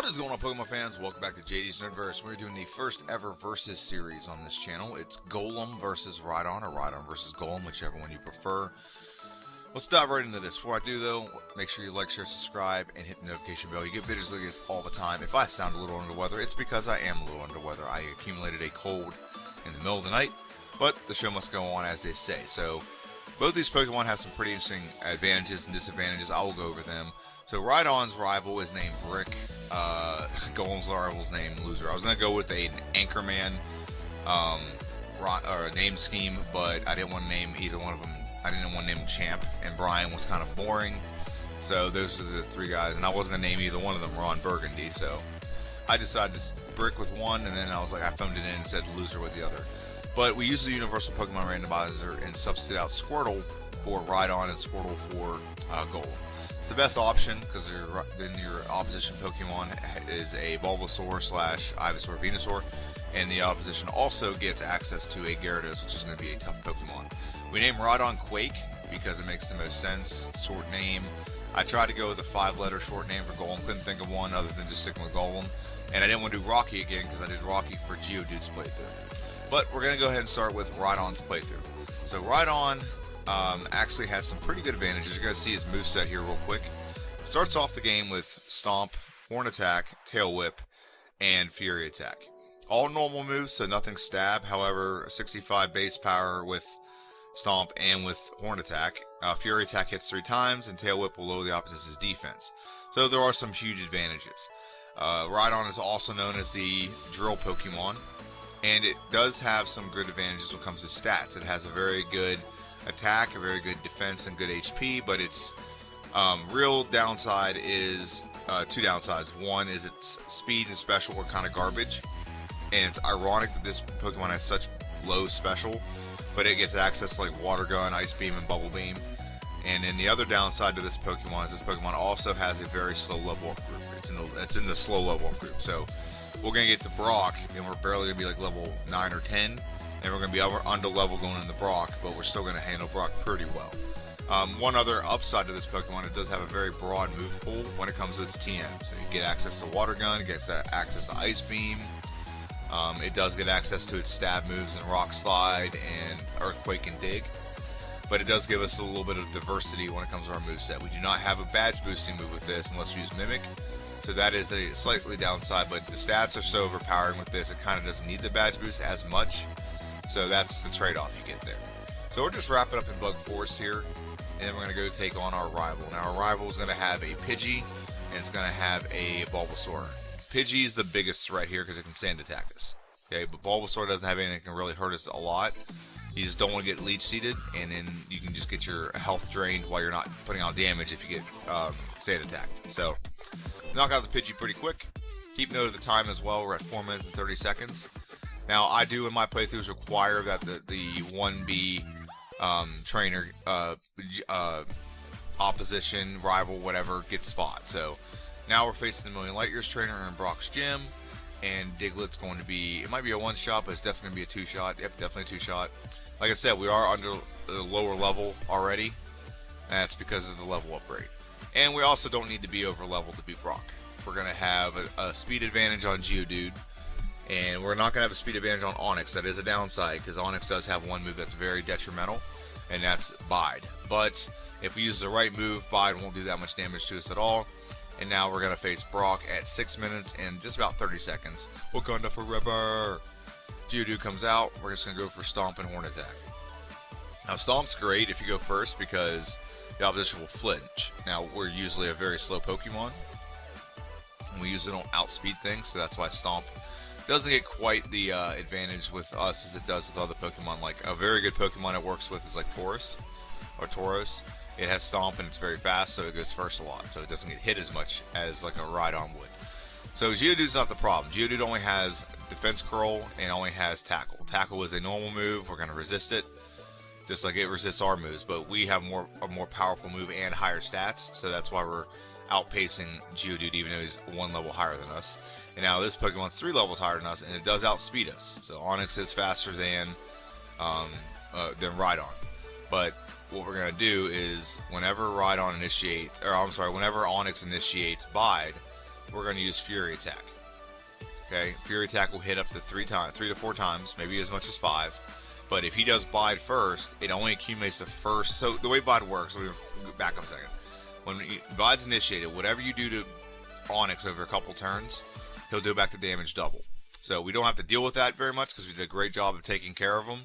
What is going on, Pokemon fans? Welcome back to JDs NerdVerse. We're doing the first ever Versus series on this channel. It's Golem versus Rhydon, or Rhydon versus Golem, whichever one you prefer. Let's dive right into this. Before I do, though, make sure you like, share, subscribe, and hit the notification bell. You get videos like this all the time. If I sound a little under the weather, it's because I am a little under the weather. I accumulated a cold in the middle of the night, but the show must go on, as they say. So, both these Pokemon have some pretty interesting advantages and disadvantages. I will go over them. So Rhydon's rival is named Brick. Golem's rival is named Loser. I was gonna go with an Anchorman or a name scheme, but I didn't want to name either one of them. I didn't want to name Champ, and Brian was kind of boring. So those are the three guys, and I wasn't gonna name either one of them Ron Burgundy. So I decided to Brick with one, and then I was like, I phoned it in and said Loser with the other. But we use the Universal Pokemon Randomizer and substitute out Squirtle for Rhydon and Squirtle for Golem. It's the best option because then your opposition Pokemon is a Bulbasaur / Ivysaur Venusaur, and the opposition also gets access to a Gyarados, which is going to be a tough Pokemon. We named Rhydon Quake because it makes the most sense. Short name. I tried to go with a 5-letter short name for Golem. Couldn't think of one other than just sticking with Golem. And I didn't want to do Rocky again because I did Rocky for Geodude's playthrough. But we're going to go ahead and start with Rhydon's playthrough. So Rhydon actually has some pretty good advantages. You're going to see his moveset here real quick. Starts off the game with Stomp, Horn Attack, Tail Whip, and Fury Attack. All normal moves, so nothing stab. However, 65 base power with Stomp and with Horn Attack. Fury Attack hits 3 times, and Tail Whip will lower the opposition's defense. So there are some huge advantages. Rhydon is also known as the Drill Pokemon, and it does have some good advantages when it comes to stats. It has a very good attack, a very good defense, and good HP, but its real downside is 2 downsides. One is its speed and special are kind of garbage, and it's ironic that this Pokemon has such low special, but it gets access to like Water Gun, Ice Beam, and Bubble Beam. And then the other downside to this Pokemon is this Pokemon also has a very slow level up group. It's in the slow level up group. So we're gonna get to Brock, and we're barely gonna be like level 9 or 10. And we're going to be under level going into Brock, but we're still going to handle Brock pretty well. One other upside to this Pokemon, it does have a very broad move pool when it comes to its TM. So you get access to Water Gun, it gets access to Ice Beam, it does get access to its stab moves and Rock Slide and Earthquake and Dig. But it does give us a little bit of diversity when it comes to our moveset. We do not have a badge boosting move with this unless we use Mimic. So that is a slightly downside, but the stats are so overpowering with this, it kind of doesn't need the badge boost as much. So that's the trade-off you get there. So we're just wrapping up in Bug Forest here, and then we're going to go take on our rival. Now our rival is going to have a Pidgey, and it's going to have a Bulbasaur. Pidgey is the biggest threat here because it can sand attack us. Okay, but Bulbasaur doesn't have anything that can really hurt us a lot. You just don't want to get leech seeded, and then you can just get your health drained while you're not putting out damage if you get sand attacked. So knock out the Pidgey pretty quick. Keep note of the time as well. We're at 4 minutes and 30 seconds. Now, I do in my playthroughs require that the 1B trainer, opposition, rival, whatever, gets fought. So now we're facing the Million Light Years trainer in Brock's gym, and Diglett's going to be, it might be a 1-shot, but it's definitely going to be a 2-shot. Yep, definitely a 2-shot. Like I said, we are under the lower level already, and that's because of the level upgrade. And we also don't need to be over leveled to beat Brock. We're going to have a speed advantage on Geodude. And we're not going to have a speed advantage on Onix. That is a downside because Onix does have one move that's very detrimental, and that's Bide. But if we use the right move, Bide won't do that much damage to us at all. And now we're going to face Brock at 6 minutes and just about 30 seconds. Wakanda forever! Geodude comes out. We're just going to go for Stomp and Horn Attack. Now Stomp's great if you go first because the opposition will flinch. Now we're usually a very slow Pokemon, and we usually don't outspeed things, so that's why Stomp doesn't get quite the advantage with us as it does with other Pokemon. Like a very good Pokemon it works with is like Tauros. It has Stomp and it's very fast, so it goes first a lot, so it doesn't get hit as much as like a Rhydon would. So Geodude's not the problem. Geodude only has Defense Curl and only has Tackle. Tackle is a normal move. We're going to resist it, just like it resists our moves, but we have a more powerful move and higher stats, so that's why we're outpacing Geodude even though he's 1 level higher than us. And now this Pokemon's 3 levels higher than us, and it does outspeed us. So Onix is faster than Rhydon. But what we're gonna do is whenever Onix initiates Bide, we're going to use Fury Attack. Okay, Fury Attack will hit up to 3 to 4 times, maybe as much as 5. But if he does Bide first, it only accumulates the first. So the way Bide works, let me back up a second. When Bide's initiated, whatever you do to Onyx over a couple turns, he'll do back the damage double. So we don't have to deal with that very much because we did a great job of taking care of him.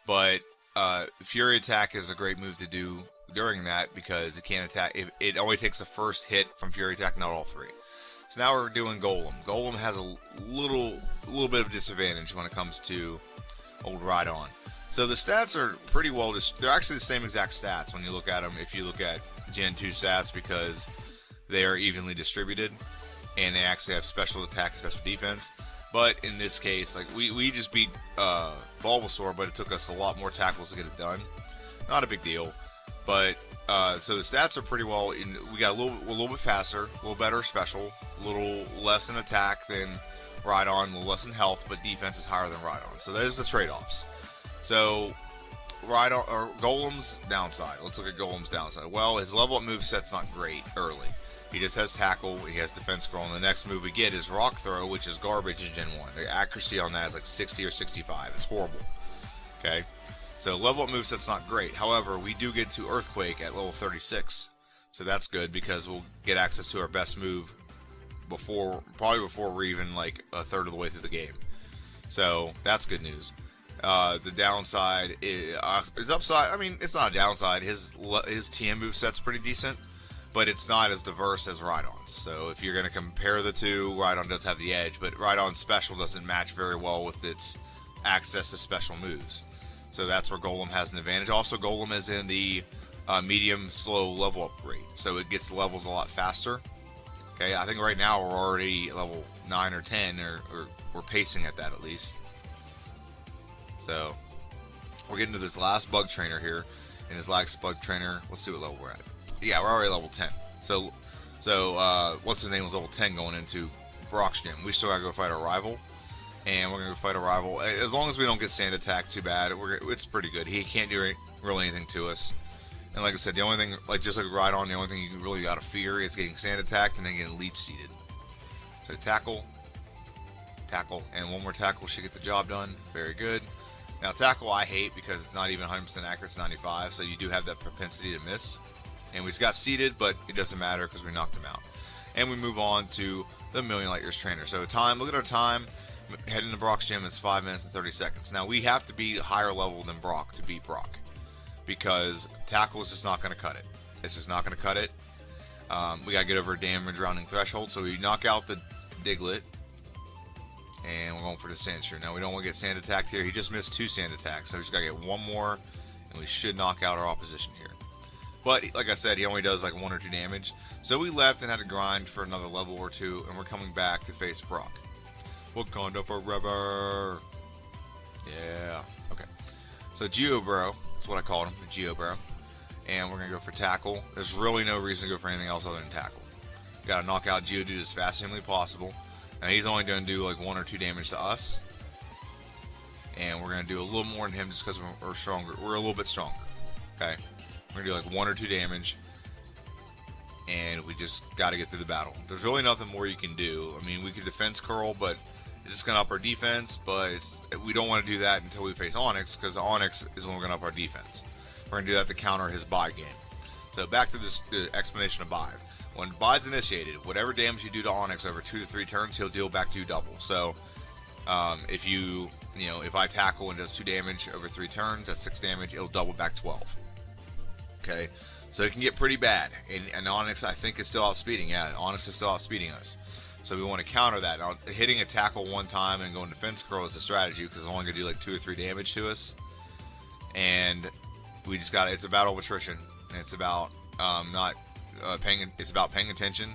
But Fury Attack is a great move to do during that because it can't attack. It only takes the first hit from Fury Attack, not all 3. So now we're doing Golem. Golem has a little bit of disadvantage when it comes to old Rhydon. So the stats are pretty well. They're actually the same exact stats when you look at them. If you look at Gen 2 stats, because they are evenly distributed, and they actually have special attack, special defense. But in this case, like we just beat Bulbasaur, but it took us a lot more tackles to get it done. Not a big deal, but so the stats are pretty well. We got a little bit faster, a little better special, a little less in attack than Rhydon, a little less in health, but defense is higher than Rhydon. So there's the trade-offs. So Rhydon or Golem's downside. Let's look at Golem's downside. Well, his level up moveset's not great early. He just has tackle, he has defense scroll, and the next move we get is Rock Throw, which is garbage in Gen 1. The accuracy on that is like 60 or 65. It's horrible. Okay? So level up moveset's not great. However, we do get to Earthquake at level 36. So that's good because we'll get access to our best move probably before we're even like a third of the way through the game. So that's good news. The downside is upside. I mean, it's not a downside. His TM moveset's pretty decent, but it's not as diverse as Rhydon's. So if you're going to compare the two, Rhydon does have the edge, but Rhydon's special doesn't match very well with its access to special moves. So that's where Golem has an advantage. Also, Golem is in the medium slow level up rate, so it gets levels a lot faster. Okay, I think right now we're already level 9 or 10, or we're pacing at that at least. So we're getting to this last bug trainer here, and his last bug trainer, let's see what level we're at. Yeah, we're already level 10. So what's his name was level 10 going into Brock's gym. We still gotta go fight our rival, and we're gonna go fight a rival. As long as we don't get sand attack too bad, it's pretty good. He can't do really anything to us. And like I said, the only thing, like just like Rhydon, the only thing you really gotta fear is getting sand attacked and then getting leech seeded. So tackle, and one more tackle should get the job done. Very good. Now tackle I hate because it's not even 100% accurate, it's 95, so you do have that propensity to miss. And we just got seeded, but it doesn't matter because we knocked him out. And we move on to the Million Light Years trainer. So time, look at our time. Heading to Brock's gym is 5 minutes and 30 seconds. Now we have to be higher level than Brock to beat Brock, because tackle is just not going to cut it. It's just not going to cut it. We got to get over a damage rounding threshold. So we knock out the Diglett, and we're going for the Sand Shrew. Now we don't want to get sand attacked here. He just missed 2 sand attacks, so we just got to get one more, and we should knock out our opposition here. But like I said, he only does like 1 or 2 damage. So we left and had to grind for another level or 2, and we're coming back to face Brock. Wakanda forever. Yeah. Okay. So Geobro, that's what I called him, the Geobro. And we're going to go for tackle. There's really no reason to go for anything else other than tackle. Got to knock out Geodude as fast as humanly possible. Now he's only going to do like 1 or 2 damage to us. And we're going to do a little more than him just because we're stronger. We're a little bit stronger. Okay. We're going to do like 1 or 2 damage. And we just got to get through the battle. There's really nothing more you can do. I mean, we could defense curl, but it's just going to up our defense. But we don't want to do that until we face Onyx, because Onyx is when we're going to up our defense. We're going to do that to counter his Bide game. So back to the explanation of Bide. When Bide's initiated, whatever damage you do to Onyx over 2 to 3 turns, he'll deal back to you double. So if I tackle and does 2 damage over 3 turns, that's 6 damage. It'll double back 12. Okay, so it can get pretty bad. And Onyx, I think, is still outspeeding. Yeah, Onyx is still outspeeding us. So we want to counter that. Now, hitting a tackle one time and going defense curl is a strategy, because it's only going to do like 2 or 3 damage to us. And we just got it's a battle of attrition. And it's about it's about paying attention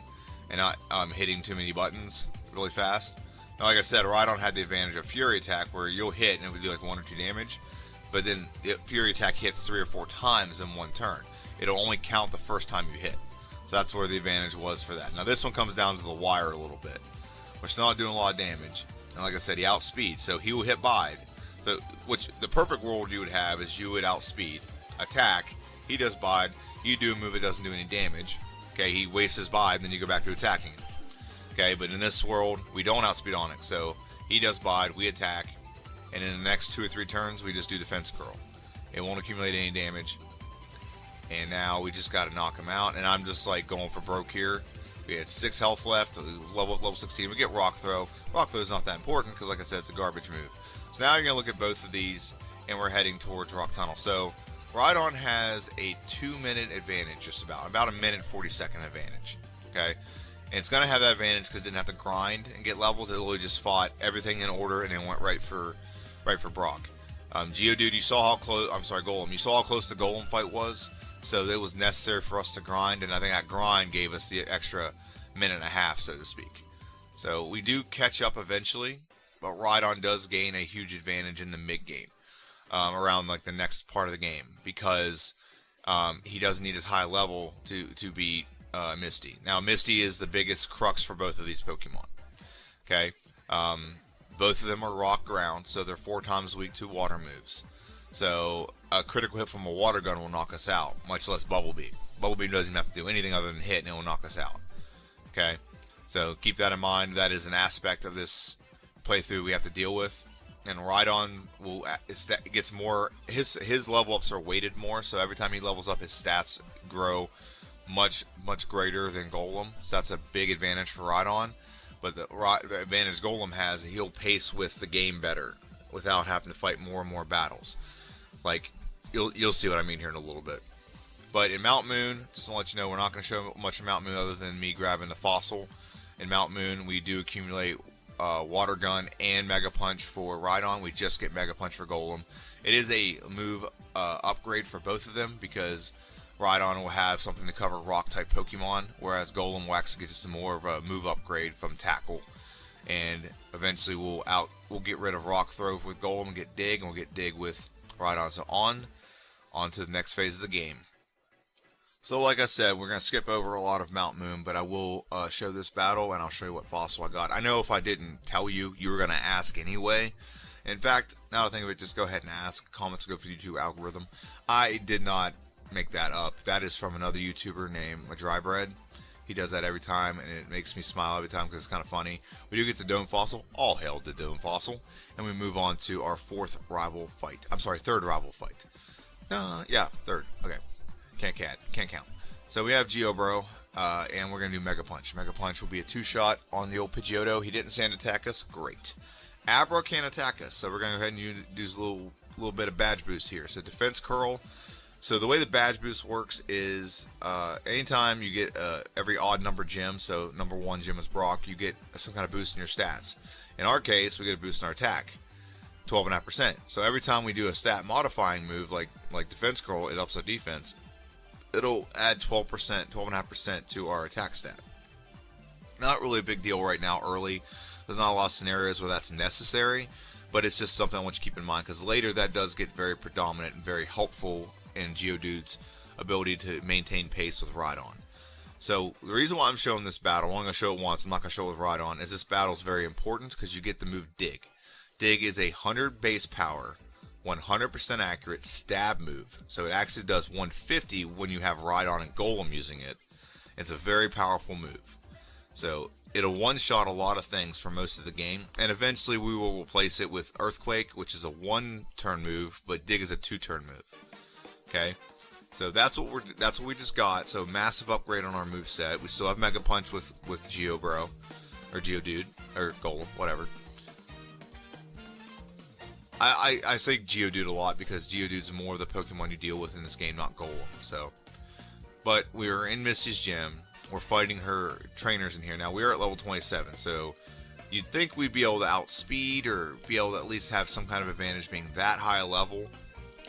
and not hitting too many buttons really fast. Now, like I said, Rhydon had the advantage of Fury Attack, where you'll hit and it would do like 1 or 2 damage. But then the Fury Attack hits 3 or 4 times in one turn. It'll only count the first time you hit. So that's where the advantage was for that. Now this one comes down to the wire a little bit. We're still not doing a lot of damage. And like I said, he outspeeds, so he will hit Bide. So, which the perfect world you would have is you would outspeed, attack, he does Bide, you do a move that doesn't do any damage. Okay, he wastes his Bide, and then you go back to attacking him. Okay, but in this world, we don't outspeed Onyx, so he does bide, we attack, and in the next 2 or 3 turns, we just do defense curl. It won't accumulate any damage, and now we just got to knock him out, and I'm just like going for broke here. We had 6 health left, level 16. We get Rock Throw. Rock Throw is not that important because, like I said, it's a garbage move. So now you're going to look at both of these, and we're heading towards Rock Tunnel. So Rhydon has a 2-minute advantage, just about a minute 40-second advantage. Okay, and it's going to have that advantage because it didn't have to grind and get levels. It literally just fought everything in order and then went right for Brock. Geodude, you saw how close. I'm sorry, Golem. You saw how close the Golem fight was. So it was necessary for us to grind, and I think that grind gave us the extra minute and a half, so to speak. So we do catch up eventually, but Rhydon does gain a huge advantage in the mid game, around like the next part of the game, because he doesn't need his high level to beat Misty. Now Misty is the biggest crux for both of these Pokemon. Okay, both of them are rock ground, so they're 4 times weak to water moves. So a critical hit from a water gun will knock us out, much less Bubble Beam. Bubble Beam doesn't even have to do anything other than hit, and it will knock us out. Okay, so keep that in mind. That is an aspect of this playthrough we have to deal with. And Rhydon will gets more. His level ups are weighted more, so every time he levels up, his stats grow much greater than Golem. So that's a big advantage for Rhydon. But the advantage Golem has, he'll pace with the game better without having to fight more and more battles. Like, you'll see what I mean here in a little bit. But in Mount Moon, just to let you know, we're not going to show much of Mount Moon other than me grabbing the fossil. In Mount Moon, we do accumulate Water Gun and Mega Punch for Rhydon. We just get Mega Punch for Golem. It is a move upgrade for both of them because Rhydon will have something to cover Rock-type Pokemon, whereas Golem will actually get just more of a move upgrade from Tackle. And eventually we'll get rid of Rock Throw with Golem and get Dig, and we'll get Dig with Rhydon. So on to the next phase of the game. So like I said, we're going to skip over a lot of Mount Moon, but I will show this battle, and I'll show you what fossil I got. I know if I didn't tell you, you were going to ask anyway. In fact, now that I think of it, just go ahead and ask. Comments go for the YouTube algorithm. I did not make that up. That is from another YouTuber named Dry Bread. He does that every time, and it makes me smile every time because it's kind of funny. We do get the Dome Fossil. All hail the Dome Fossil. And we move on to our third rival fight. Yeah, third. Okay. Can't count. So we have Geobro, and we're going to do Mega Punch. Mega Punch will be a 2-shot on the old Pidgeotto. He didn't sand attack us. Great. Abra can't attack us, so we're going to go ahead and do a little bit of Badge Boost here. So Defense Curl. So the way the Badge Boost works is anytime you get every odd number gem, so number 1 gem is Brock, you get some kind of boost in your stats. In our case, we get a boost in our attack, 12.5%. So every time we do a stat modifying move like Defense Curl, it ups our defense. It'll add 12.5% to our attack stat. Not really a big deal right now early. There's not a lot of scenarios where that's necessary, but it's just something I want you to keep in mind because later that does get very predominant and very helpful in Geodude's ability to maintain pace with Rhydon. So the reason why I'm showing this battle, I'm only going to show it once, I'm not going to show it with Rhydon, is this battle is very important because you get the move Dig. Dig is a 100 base power, 100% accurate stab move. So it actually does 150 when you have Rhydon and Golem using it. It's a very powerful move. So it'll one-shot a lot of things for most of the game, and eventually we will replace it with Earthquake, which is a 1-turn move, but Dig is a 2-turn move. Okay, so that's what we just got. So massive upgrade on our move set. We still have Mega Punch with Geobro or Geodude or Golem, whatever. I say Geodude a lot because Geodude's more of the Pokemon you deal with in this game, not Golem. So, but we are in Misty's gym. We're fighting her trainers in here now. We are at level 27, so you'd think we'd be able to outspeed or be able to at least have some kind of advantage being that high a level,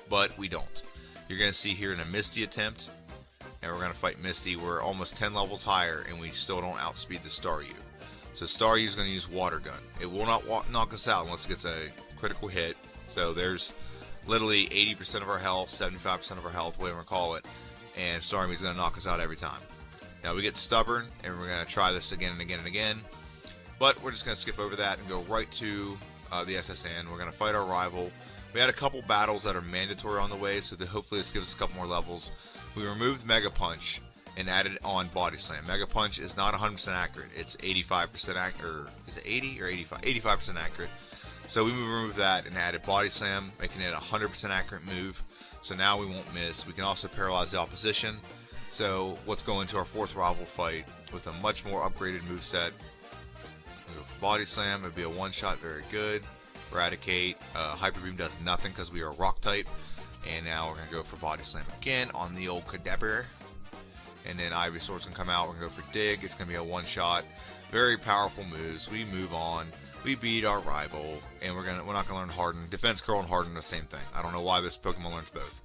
but we don't. You're going to see here in a Misty attempt, and we're going to fight Misty. We're almost 10 levels higher, and we still don't outspeed the Staryu. So Staryu is going to use Water Gun. It will not knock us out unless it gets a critical hit. So there's literally 80% of our health, 75% of our health, whatever you call it, and Staryu is going to knock us out every time. Now we get stubborn, and we're going to try this again and again and again, but we're just going to skip over that and go right to the SSN. We're going to fight our rival. We had a couple battles that are mandatory on the way, so that hopefully this gives us a couple more levels. We removed Mega Punch, and added on Body Slam. Mega Punch is not 100% accurate. It's 85% accurate, or is it 80 or 85? 85% accurate. So we removed that and added Body Slam, making it a 100% accurate move. So now we won't miss. We can also paralyze the opposition. So let's go into our fourth rival fight with a much more upgraded moveset. We go for Body Slam. It'll be a one-shot, very good. Eradicate. Hyper Beam does nothing because we are Rock type. And now we're going to go for Body Slam again on the old Kadabra. And then Ivy Swords can come out. We're going to go for Dig. It's going to be a one-shot. Very powerful moves. We move on. We beat our rival, and we're not going to learn Harden. Defense Curl and Harden are the same thing. I don't know why this Pokemon learns both.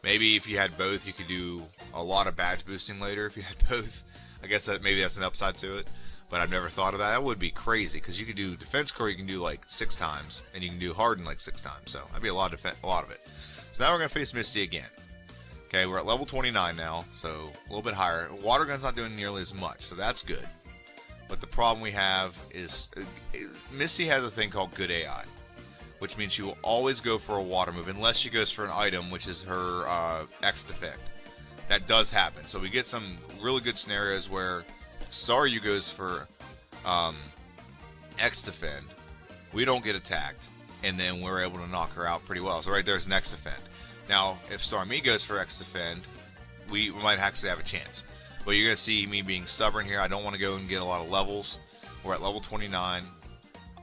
Maybe if you had both, you could do a lot of badge boosting later if you had both. I guess that maybe that's an upside to it, but I've never thought of that. That would be crazy because you could do Defense Curl, you can do like 6 times, and you can do Harden like 6 times. So that'd be a lot of it. So now we're going to face Misty again. Okay, we're at level 29 now, so a little bit higher. Water Gun's not doing nearly as much, so that's good. But the problem we have is Misty has a thing called good AI, which means she will always go for a water move unless she goes for an item, which is her X Defend. That does happen. So we get some really good scenarios where Staryu goes for X Defend, we don't get attacked, and then we're able to knock her out pretty well. So right there's an X Defend. Now, if Starmie goes for X Defend, we might actually have a chance. But you're going to see me being stubborn here. I don't want to go and get a lot of levels. We're at level 29.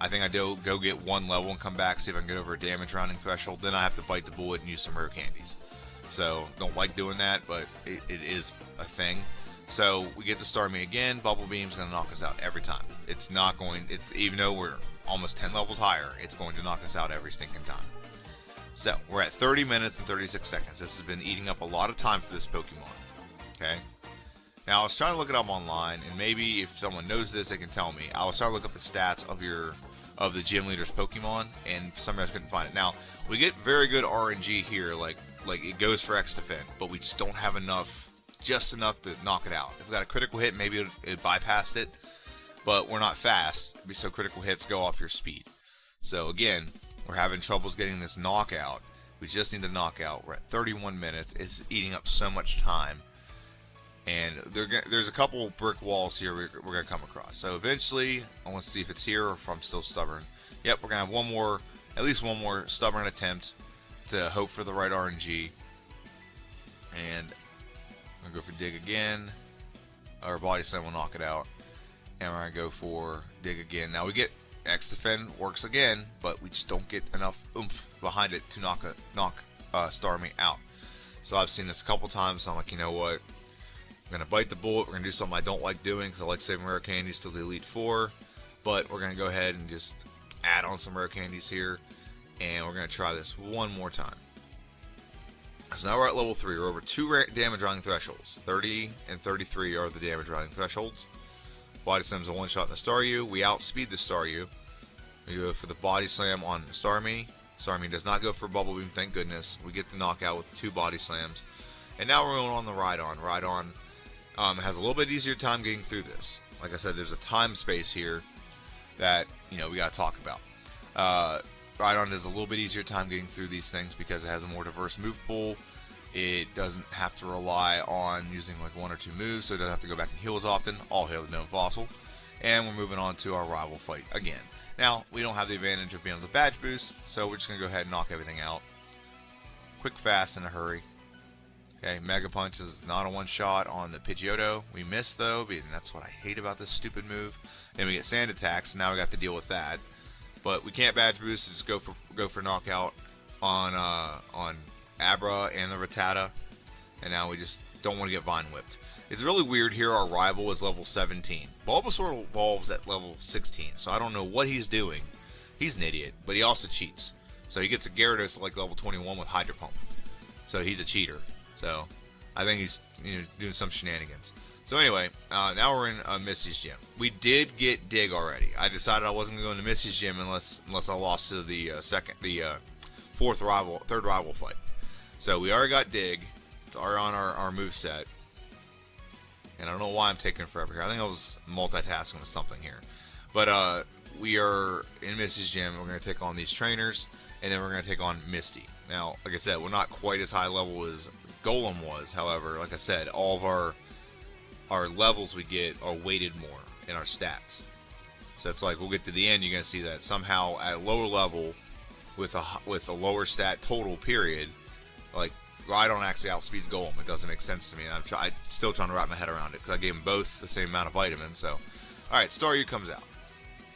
I think I do go get 1 level and come back, see if I can get over a damage rounding threshold. Then I have to bite the bullet and use some rare candies. So, don't like doing that, but it is a thing. So, we get the Starmie again. Bubble Beam's going to knock us out every time. It's not going, even though we're almost 10 levels higher, it's going to knock us out every stinking time. So, we're at 30 minutes and 36 seconds. This has been eating up a lot of time for this Pokemon. Okay? Now, I was trying to look it up online, and maybe if someone knows this, they can tell me. I was trying to look up the stats of the gym leader's Pokemon, and for some reason I couldn't find it. Now, we get very good RNG here, like it goes for X Defend, but we just don't have enough, just enough to knock it out. If we got a critical hit, maybe it bypassed it, but we're not fast, so critical hits go off your speed. So again, we're having troubles getting this knockout. We just need the knockout. We're at 31 minutes. It's eating up so much time. And there's a couple brick walls here we're going to come across. So eventually, I want to see if it's here or if I'm still stubborn. Yep, we're going to have at least one more stubborn attempt to hope for the right RNG. And I'm going to go for Dig again. Our Body Slam will knock it out. And we're going to go for Dig again. Now we get X Defend, works again, but we just don't get enough oomph behind it to knock Starmie out. So I've seen this a couple times, so I'm like, you know what? I'm going to bite the bullet. We're going to do something I don't like doing because I like saving rare candies till the Elite Four. But we're going to go ahead and just add on some rare candies here. And we're going to try this one more time. So now we're at level 3. We're over 2 damage rounding thresholds. 30 and 33 are the damage rounding thresholds. Body Slam's a one-shot in the Staryu. We outspeed the Staryu. We go for the Body Slam on Starmie. Starmie does not go for Bubble Beam, thank goodness. We get the knockout with 2 Body Slams. And now we're going on the Rhydon. Rhydon has a little bit easier time getting through this. Like I said, there's a time space here that we got to talk about. Rhydon has a little bit easier time getting through these things because it has a more diverse move pool. It doesn't have to rely on using like 1 or 2 moves, so it doesn't have to go back and heal as often. All hail the known fossil. And we're moving on to our rival fight again. Now, we don't have the advantage of being able to badge boost, so we're just going to go ahead and knock everything out. Quick, fast, in a hurry. Okay, Mega Punch is not a one-shot on the Pidgeotto. We missed, though, and that's what I hate about this stupid move. Then we get Sand Attacks, so now we got to deal with that. But we can't badge boost, so just go for knockout on Abra and the Rattata. And now we just don't want to get Vine Whipped. It's really weird here, our rival is level 17. Bulbasaur evolves at level 16, so I don't know what he's doing. He's an idiot, but he also cheats. So he gets a Gyarados at like level 21 with Hydro Pump. So he's a cheater. So I think he's doing some shenanigans. So anyway, now we're in Misty's gym. We did get Dig already. I decided I wasn't going to go into Misty's gym unless I lost to the third rival fight. So we already got Dig. It's already on our moveset. And I don't know why I'm taking forever here. I think I was multitasking with something here. But we are in Misty's gym. We're going to take on these trainers, and then we're going to take on Misty. Now, like I said, we're not quite as high level as Golem was. However, like I said, all of our our levels we get are weighted more in our stats. So it's like we'll get to the end, you're gonna see that somehow at a lower level with a lower stat total period, like Rhydon actually outspeeds Golem. It doesn't make sense to me, and I'm still trying to wrap my head around it because I gave them both the same amount of vitamins. So, all right, Staryu comes out.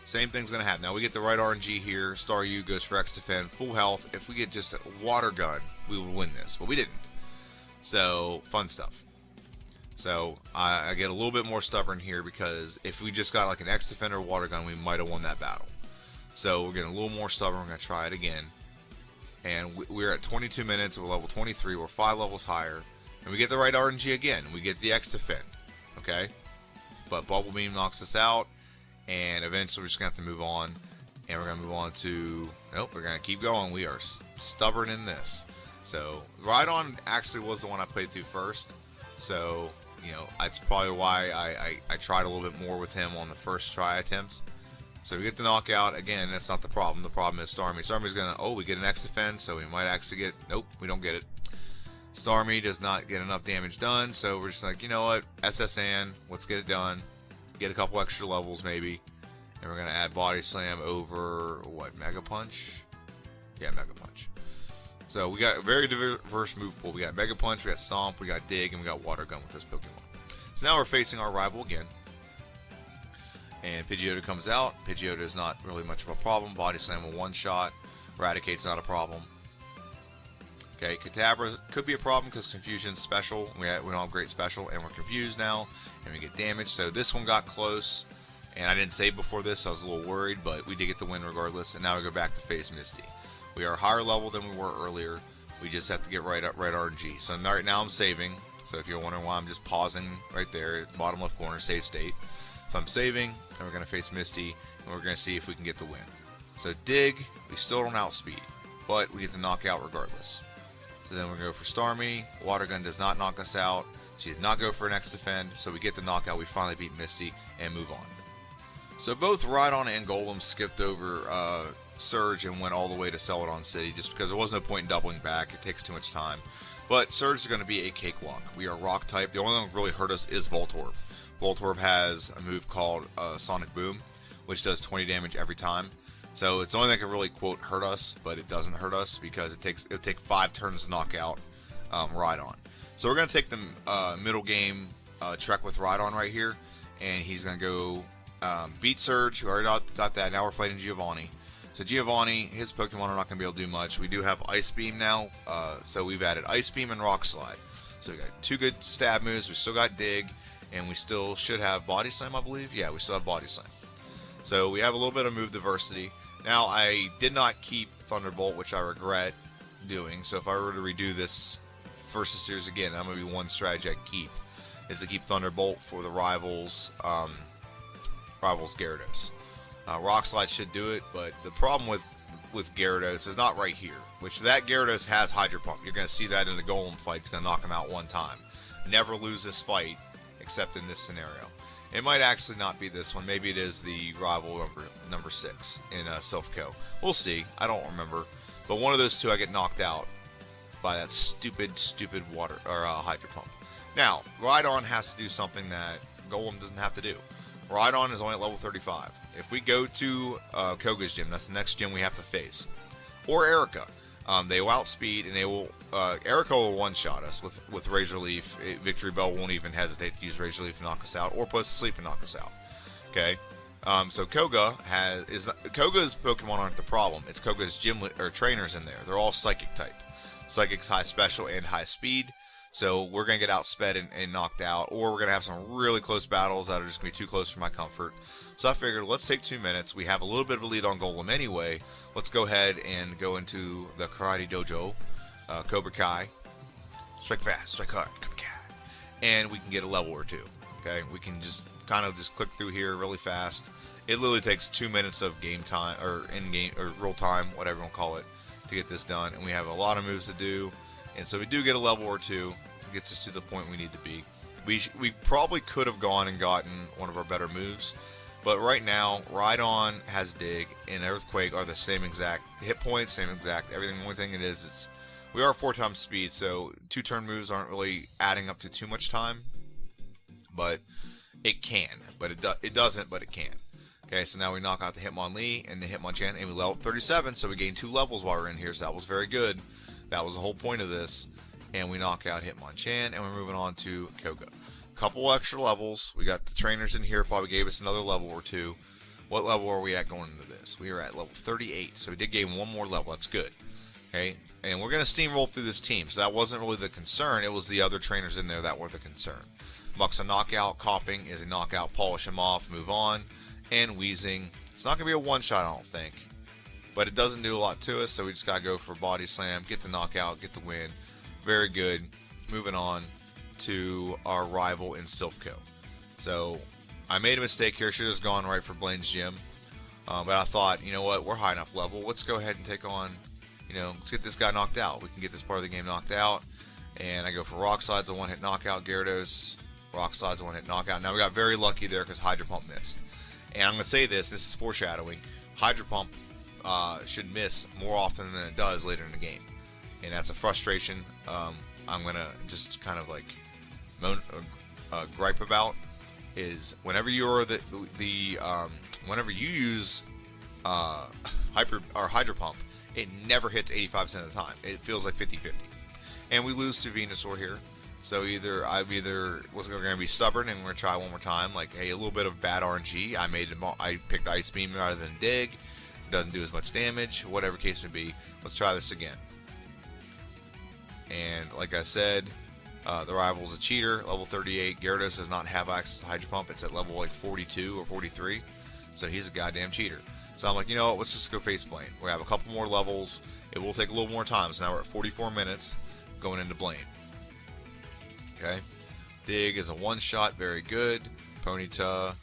Same thing's gonna happen. Now we get the right RNG here. Staryu goes for X defend, full health. If we get just a water gun, we would win this, but we didn't. So fun stuff. So I get a little bit more stubborn here because if we just got like an X defender water gun, we might have won that battle. So we're getting a little more stubborn. We're gonna try it again. And we're at 22 minutes. We're level 23. We're 5 levels higher, and we get the right RNG again. We get the X defend. Okay, but Bubble Beam knocks us out, and eventually we're just gonna have to move on. And we're gonna move on to nope. We're gonna keep going. We are stubborn in this. So Rhydon actually was the one I played through first. So you know that's probably why I tried a little bit more with him on the first try attempts. So we get the knockout. Again, that's not the problem. The problem is Starmie. Starmie's gonna, oh, we get an X defense, so we might actually get, nope, we don't get it. Starmie does not get enough damage done, so we're just like, you know what, SSN, let's get it done. Get a couple extra levels maybe. And we're gonna add Body Slam over, what, Mega Punch? Yeah, Mega Punch. So we got a very diverse move pool. We got Mega Punch, we got Stomp, we got Dig, and we got Water Gun with this Pokemon. So now we're facing our rival again. And Pidgeotto comes out. Pidgeotto is not really much of a problem. Body Slam a one-shot. Eradicate's not a problem. Okay, Kadabra could be a problem because Confusion's special. We don't have great special, and we're confused now, and we get damaged. So this one got close, and I didn't save before this, so I was a little worried, but we did get the win regardless. And now we go back to face Misty. We are higher level than we were earlier. We just have to get right RNG. So right now I'm saving. So if you're wondering why I'm just pausing right there, bottom left corner, save state. So I'm saving, and we're going to face Misty, and we're going to see if we can get the win. So Dig, we still don't outspeed, but we get the knockout regardless. So then we're going to go for Starmie. Water Gun does not knock us out. She did not go for an X defend, so we get the knockout. We finally beat Misty and move on. So both Rhydon and Golem skipped over Surge and went all the way to Celadon City just because there was no point in doubling back. It takes too much time. But Surge is going to be a cakewalk. We are rock type. The only thing that really hurt us is Voltorb. Voltorb has a move called Sonic Boom, which does 20 damage every time. So it's the only thing that can really, quote, hurt us, but it doesn't hurt us because it'll take 5 turns to knock out Rhydon. So we're going to take the middle game trek with Rhydon right here, and he's going to go beat Surge, who already got that. Now we're fighting Giovanni. So Giovanni, his Pokemon are not going to be able to do much. We do have Ice Beam now, so we've added Ice Beam and Rock Slide. So we got 2 good stab moves. We still got Dig. And we still should have Body Slam, I believe. Yeah, we still have Body Slam. So we have a little bit of move diversity. Now, I did not keep Thunderbolt, which I regret doing. So if I were to redo this versus series again, that might be one strategy I'd keep, is to keep Thunderbolt for the rivals Gyarados. Rock Slide should do it, but the problem with Gyarados is not right here, which that Gyarados has Hydro Pump. You're going to see that in the Golem fight. It's going to knock him out one time. Never lose this fight, except in this scenario. It might actually not be this one. Maybe it is the rival number 6 in Silph-Co. We'll see. I don't remember. But one of those two I get knocked out by that stupid water or Hydro Pump. Now, Rhydon has to do something that Golem doesn't have to do. Rhydon is only at level 35. If we go to Koga's gym, that's the next gym we have to face. Or Erica. They will outspeed, and they will. Erica will one-shot us with Razor Leaf. Victory Bell won't even hesitate to use Razor Leaf to knock us out, or put us to sleep and knock us out. Okay, so Koga's Pokemon aren't the problem. It's Koga's gym or trainers in there. They're all Psychic type. Psychic's high special and high speed. So we're gonna get outsped and knocked out, or we're gonna have some really close battles that are just gonna be too close for my comfort. So I figured, let's take 2 minutes. We have a little bit of a lead on Golem anyway. Let's go ahead and go into the Karate Dojo, Cobra Kai. Strike fast, strike hard, Cobra Kai. And we can get a level or 2. Okay, we can just kind of just click through here really fast. It literally takes 2 minutes of game time, or in-game, or real time, whatever you want to call it, to get this done. And we have a lot of moves to do. And so we do get a level or 2. It gets us to the point we need to be. We probably could have gone and gotten one of our better moves. But right now, Rhydon has Dig and Earthquake are the same exact hit points, same exact everything. The only thing it is, we are 4 times speed, so 2 turn moves aren't really adding up to too much time. but it can. But it doesn't, but it can. Okay, so now we knock out the Hitmonlee and the Hitmonchan, and we level up 37, so we gain 2 levels while we're in here, so that was very good. That was the whole point of this. And we knock out Hitmonchan, and we're moving on to Koga. Couple extra levels. We got the trainers in here, probably gave us another level or two. What level are we at going into this? We are at level 38, so we did gain one more level. That's good. Okay, and we're going to steamroll through this team, so that wasn't really the concern. It was the other trainers in there that were the concern. Muck's a knockout. Coughing is a knockout. Polish him off. Move on. And Wheezing, it's not going to be a one-shot, I don't think. But it doesn't do a lot to us, so we just got to go for Body Slam, get the knockout, get the win. Very good. Moving on to our rival in Silphco. So, I made a mistake here. Should have just gone right for Blaine's Gym. But I thought, you know what, we're high enough level. Let's go ahead and take on, let's get this guy knocked out. We can get this part of the game knocked out. And I go for Rock Slide's a one-hit knockout. Gyarados, Rock Slide's a one-hit knockout. Now, we got very lucky there because Hydro Pump missed. And I'm going to say this is foreshadowing. Hydro Pump should miss more often than it does later in the game. And that's a frustration I'm going to just kind of like gripe about. Is whenever you're whenever you use Hydro Pump, it never hits 85% of the time. It feels like 50-50. And we lose to Venusaur here. So I was going to be stubborn and we're going to try one more time. Like, hey, a little bit of bad RNG. I picked Ice Beam rather than Dig. It doesn't do as much damage. Whatever case may be. Let's try this again. And like I said, the rival's a cheater. Level 38. Gyarados does not have access to Hydro Pump. It's at level like 42 or 43. So he's a goddamn cheater. So I'm like, you know what? Let's just go face Blaine. We have a couple more levels. It will take a little more time. So now we're at 44 minutes going into Blaine. Okay, Dig is a one-shot, very good. Ponyta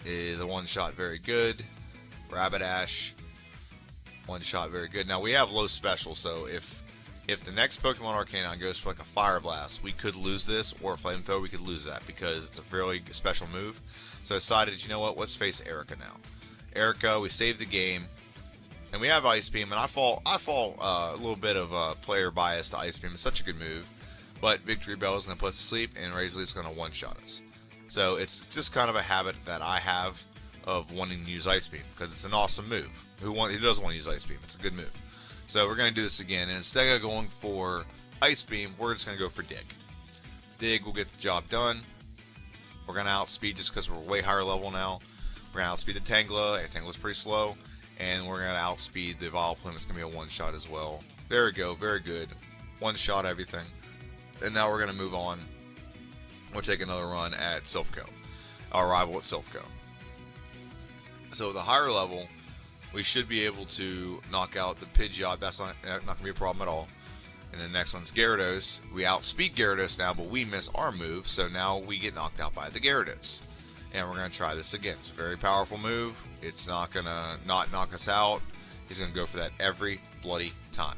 is a one-shot, very good. Rapidash, one-shot, very good. Now we have low special, so if the next Pokemon Arcanine goes for like a Fire Blast, we could lose this, or a Flamethrower, we could lose that because it's a really special move. So I decided, you know what? Let's face Erica now. Erica, we saved the game. And we have Ice Beam, and I fall a little bit of player bias to Ice Beam. It's such a good move. But Victory Bell is going to put us to sleep, and Razor Leaf's going to one-shot us. So it's just kind of a habit that I have of wanting to use Ice Beam, because it's an awesome move. Who doesn't want to use Ice Beam? It's a good move. So we're going to do this again, and instead of going for Ice Beam, we're just going to go for Dig. Dig will get the job done. We're going to outspeed just because we're way higher level now. We're going to outspeed the Tangela. Tangela's pretty slow. And we're going to outspeed the Vileplume. It's going to be a one-shot as well. There we go. Very good. One-shot everything. And now we're going to move on. We'll take another run at Silphco. Our rival at Silphco. So the higher level, we should be able to knock out the Pidgeot. That's not going to be a problem at all. And the next one's Gyarados. We outspeed Gyarados now, but we miss our move. So now we get knocked out by the Gyarados. And we're going to try this again. It's a very powerful move. It's not going to not knock us out. He's going to go for that every bloody time.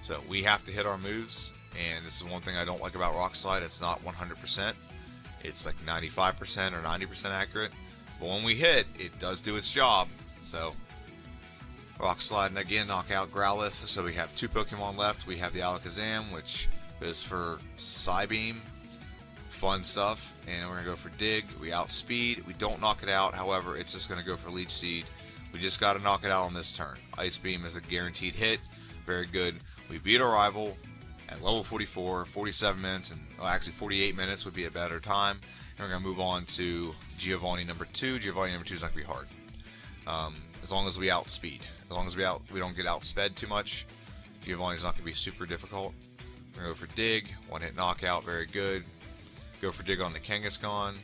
So we have to hit our moves. And this is one thing I don't like about Rock Slide. It's not 100%. It's like 95% or 90% accurate. But when we hit, it does do its job. So Rock Slide, and again, knock out Growlithe. So we have two Pokemon left. We have the Alakazam, which is for Psybeam. Fun stuff. And we're going to go for Dig. We outspeed. We don't knock it out. However, it's just going to go for Leech Seed. We just got to knock it out on this turn. Ice Beam is a guaranteed hit. Very good. We beat our rival at level 44, 47 minutes, and actually 48 minutes would be a better time. And we're going to move on to Giovanni number 2. Giovanni number 2 is not going to be hard. As long as we outspeed. As long as we don't get outsped too much, Giovanni's not going to be super difficult. We're going to go for Dig. One-hit knockout. Very good. Go for Dig on the Kangaskhan.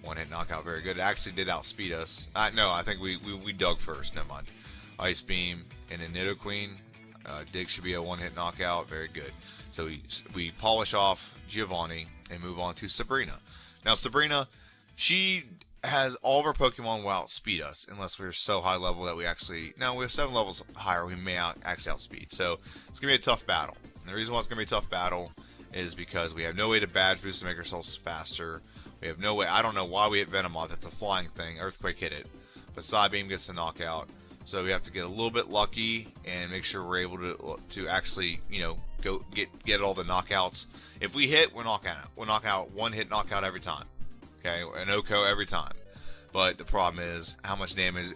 One-hit knockout. Very good. It actually did outspeed us. No, I think we dug first. Never mind. Ice Beam and then Nidoqueen. Dig should be a one-hit knockout. Very good. So we polish off Giovanni and move on to Sabrina. Now Sabrina, she has all of our Pokemon will outspeed us unless we're so high level that we actually... Now we have 7 levels higher. We may actually outspeed. So it's going to be a tough battle. And the reason why it's going to be a tough battle is because we have no way to badge boost to make ourselves faster. We have no way... I don't know why we hit Venomoth. That's a flying thing. Earthquake hit it. But Psybeam gets the knockout. So we have to get a little bit lucky and make sure we're able to actually, get all the knockouts. If we hit, we're knocking out. We'll knock out 1-hit knockout every time. Okay, an OHKO every time. But the problem is, how much damage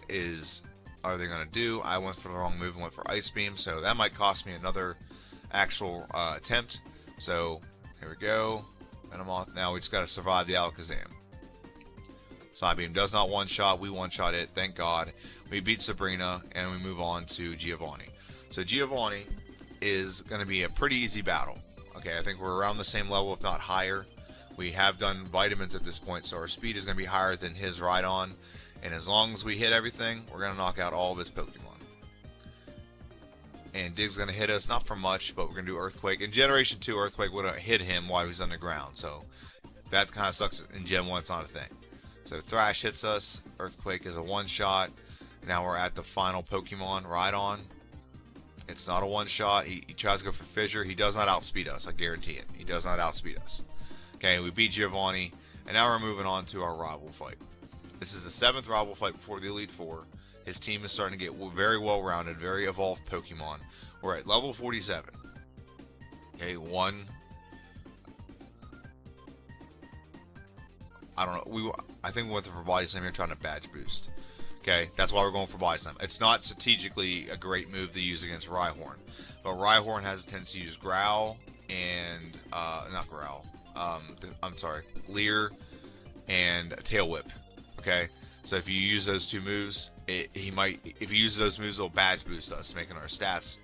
are they going to do? I went for the wrong move and went for Ice Beam, so that might cost me another actual attempt. So here we go. Venomoth. Now we just got to survive the Alakazam. Psybeam does not one-shot. We one-shot it. Thank God. We beat Sabrina, and we move on to Giovanni. So Giovanni is going to be a pretty easy battle. Okay, I think we're around the same level, if not higher. We have done vitamins at this point, so our speed is going to be higher than his Rhydon. And as long as we hit everything, we're going to knock out all of his Pokemon. And Dig's going to hit us, not for much, but we're going to do Earthquake. In Generation 2, Earthquake would have hit him while he was underground, so that kind of sucks. In Gen 1, it's not a thing. So Thrash hits us. Earthquake is a one-shot. Now we're at the final Pokemon, Rhydon. It's not a one-shot. He tries to go for Fissure. He does not outspeed us. I guarantee it. He does not outspeed us. Okay, we beat Giovanni. And now we're moving on to our rival fight. This is the 7th rival fight before the Elite Four. His team is starting to get very well-rounded, very evolved Pokemon. We're at level 47. Okay, I don't know. I think we went for Body Slam here, trying to Badge Boost. Okay, that's why we're going for Body Slam. It's not strategically a great move to use against Rhyhorn, but Rhyhorn has a tendency to use Growl and not Growl. I'm sorry, Leer and Tail Whip. Okay, so if you use those two moves, if he uses those moves, it'll Badge Boost us, making our stats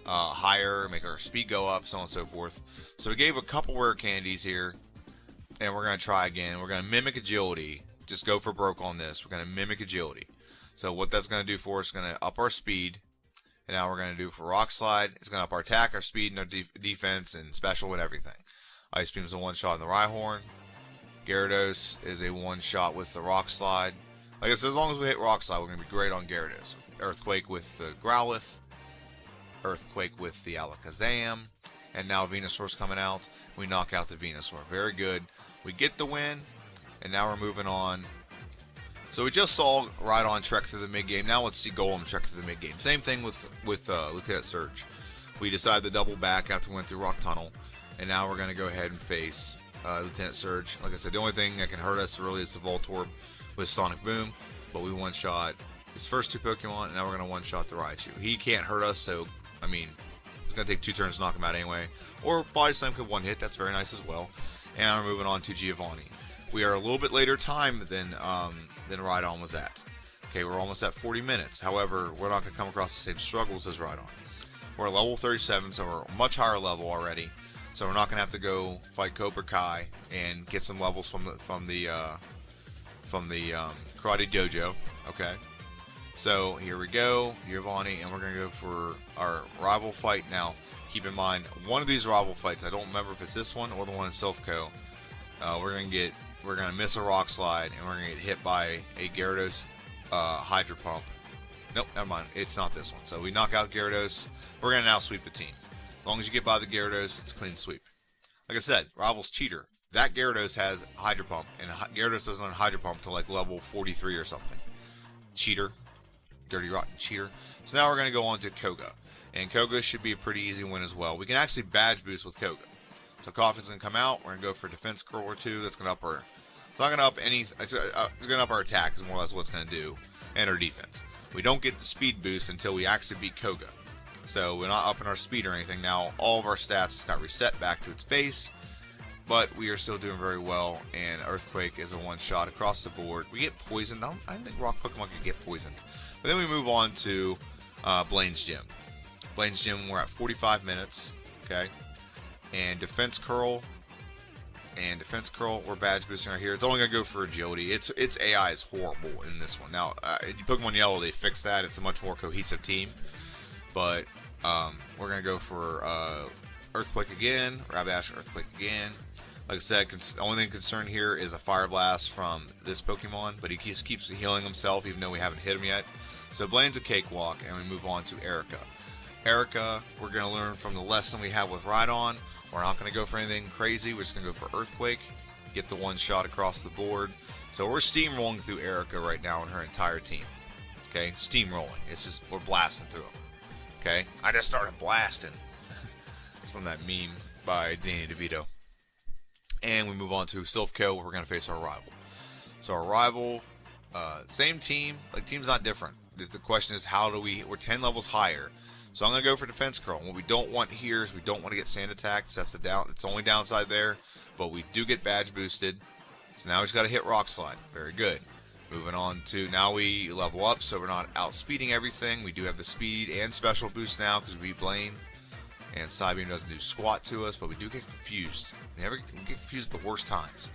higher, make our speed go up, so on and so forth. So we gave a couple rare candies here. And we're going to try again. We're going to mimic agility. Just go for broke on this. We're going to mimic agility. So what that's going to do for us is going to up our speed. And now we're going to do for Rock Slide. It's going to up our attack, our speed, and our defense, and special and everything. Ice Beam is a one-shot in the Rhyhorn. Gyarados is a one-shot with the Rock Slide. Like I said, as long as we hit Rock Slide, we're going to be great on Gyarados. Earthquake with the Growlithe. Earthquake with the Alakazam. And now Venusaur's coming out. We knock out the Venusaur. Very good. We get the win, and now we're moving on. So we just saw Rhydon trek through the mid-game. Now let's see Golem trek through the mid-game. Same thing with Lieutenant Surge. We decided to double back after we went through Rock Tunnel, and now we're going to go ahead and face Lieutenant Surge. Like I said, the only thing that can hurt us really is the Voltorb with Sonic Boom, but we one-shot his first two Pokemon, and now we're going to one-shot the Raichu. He can't hurt us, so, I mean, it's going to take 2 turns to knock him out anyway. Or Body Slam could one-hit. That's very nice as well. And we're moving on to Giovanni. We are a little bit later time than Rhydon was at. Okay, we're almost at 40 minutes. However, we're not going to come across the same struggles as Rhydon. We're at level 37, so we're a much higher level already. So we're not going to have to go fight Cobra Kai and get some levels from the Karate Dojo. Okay. So here we go, Giovanni, and we're going to go for our rival fight now. Keep in mind, one of these rival fights, I don't remember if it's this one or the one in Silphco, we're going to miss a Rock Slide, and we're going to get hit by a Gyarados Hydro Pump. Nope, never mind, it's not this one. So we knock out Gyarados. We're going to now sweep the team. As long as you get by the Gyarados, it's a clean sweep. Like I said, rival's cheater. That Gyarados has Hydro Pump, and Gyarados doesn't have Hydro Pump to like level 43 or something. Cheater. Dirty, rotten cheater. So now we're going to go on to Koga. And Koga should be a pretty easy win as well. We can actually Badge Boost with Koga. So Coffin's going to come out. We're going to go for Defense Curl or 2. That's going to up our... It's not going to up any... It's going to up our attack is more or less what it's going to do. And our defense. We don't get the speed boost until we actually beat Koga. So we're not upping our speed or anything. Now all of our stats got reset back to its base. But we are still doing very well. And Earthquake is a one-shot across the board. We get poisoned. I don't think Rock Pokemon can get poisoned. But then we move on to Blaine's Gym. Blaine's Gym, we're at 45 minutes, okay? And Defense Curl, we're Badge Boosting right here. It's only going to go for Agility. Its AI is horrible in this one. Now, Pokemon Yellow, they fixed that. It's a much more cohesive team. But we're going to go for Earthquake again, Rabidash Earthquake again. Like I said, the only thing concerned here is a Fire Blast from this Pokemon, but he keeps healing himself even though we haven't hit him yet. So Blaine's a cakewalk, and we move on to Erica. Erica, we're going to learn from the lesson we have with Rhydon. We're not going to go for anything crazy. We're just going to go for Earthquake, get the one shot across the board. So we're steamrolling through Erica right now and her entire team. Okay, steamrolling. It's just, we're blasting through them. Okay, I just started blasting. It's from that meme by Danny DeVito. And we move on to Silphco, where we're going to face our rival. So our rival, same team, like team's not different. The question is, how do we're 10 levels higher. So I'm going to go for Defense Curl. What we don't want here is we don't want to get sand attacked. So that's it's the only downside there. But we do get badge boosted. So now we just got to hit Rock Slide. Very good. Moving on to, now we level up so we're not outspeeding everything. We do have the speed and special boost now because we beat Blaine. And Psybeam doesn't do squat to us, but we do get confused. We get confused at the worst times.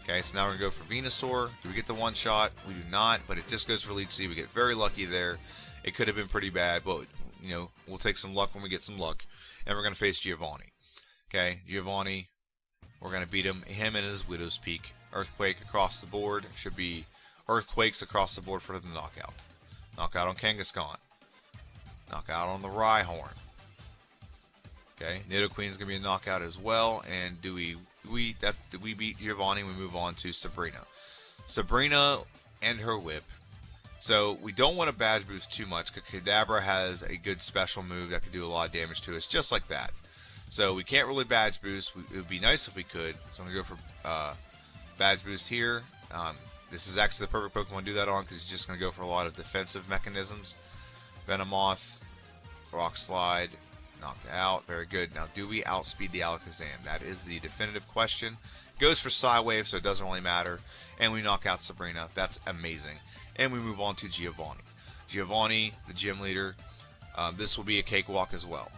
Okay, so now we're going to go for Venusaur. Do we get the one shot? We do not, but it just goes for Lead Seed. We get very lucky there. It could have been pretty bad, but, you know, we'll take some luck when we get some luck. And we're going to face Giovanni. Okay, Giovanni, we're going to beat him and his Widow's Peak. Earthquake across the board. Should be Earthquakes across the board for the knockout. Knockout on Kangaskhan. Knockout on the Rhyhorn. Okay, Nidoqueen's going to be a knockout as well. And do we beat Giovanni, we move on to Sabrina. Sabrina and her whip. So we don't want to badge boost too much because Kadabra has a good special move that could do a lot of damage to us, just like that. So we can't really badge boost. It would be nice if we could. So I'm going to go for badge boost here. This is actually the perfect Pokemon to do that on because he's just going to go for a lot of defensive mechanisms. Venomoth, Rock Slide, knocked out. Very good. Now, do we outspeed the Alakazam? That is the definitive question. Goes for Psywave, so it doesn't really matter. And we knock out Sabrina. That's amazing. And we move on to Giovanni. Giovanni, the gym leader. This will be a cakewalk as well.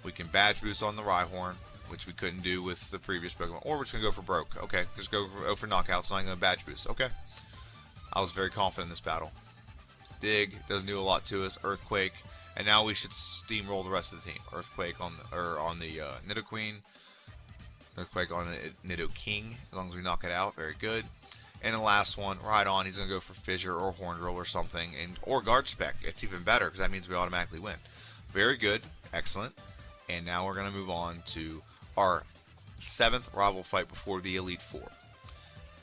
We can badge boost on the Rhyhorn, which we couldn't do with the previous Pokemon. Or we're just going to go for Broke. Okay, just go for knockouts. So I'm going to badge boost. Okay. I was very confident in this battle. Dig, doesn't do a lot to us. Earthquake. And now we should steamroll the rest of the team. Earthquake on the Nidoqueen. Earthquake on the Nidoking, as long as we knock it out. Very good. And the last one, Rhydon, he's going to go for Fissure or Horn Drill or something. Or Guard Spec. It's even better because that means we automatically win. Very good. Excellent. And now we're going to move on to our 7th rival fight before the Elite Four.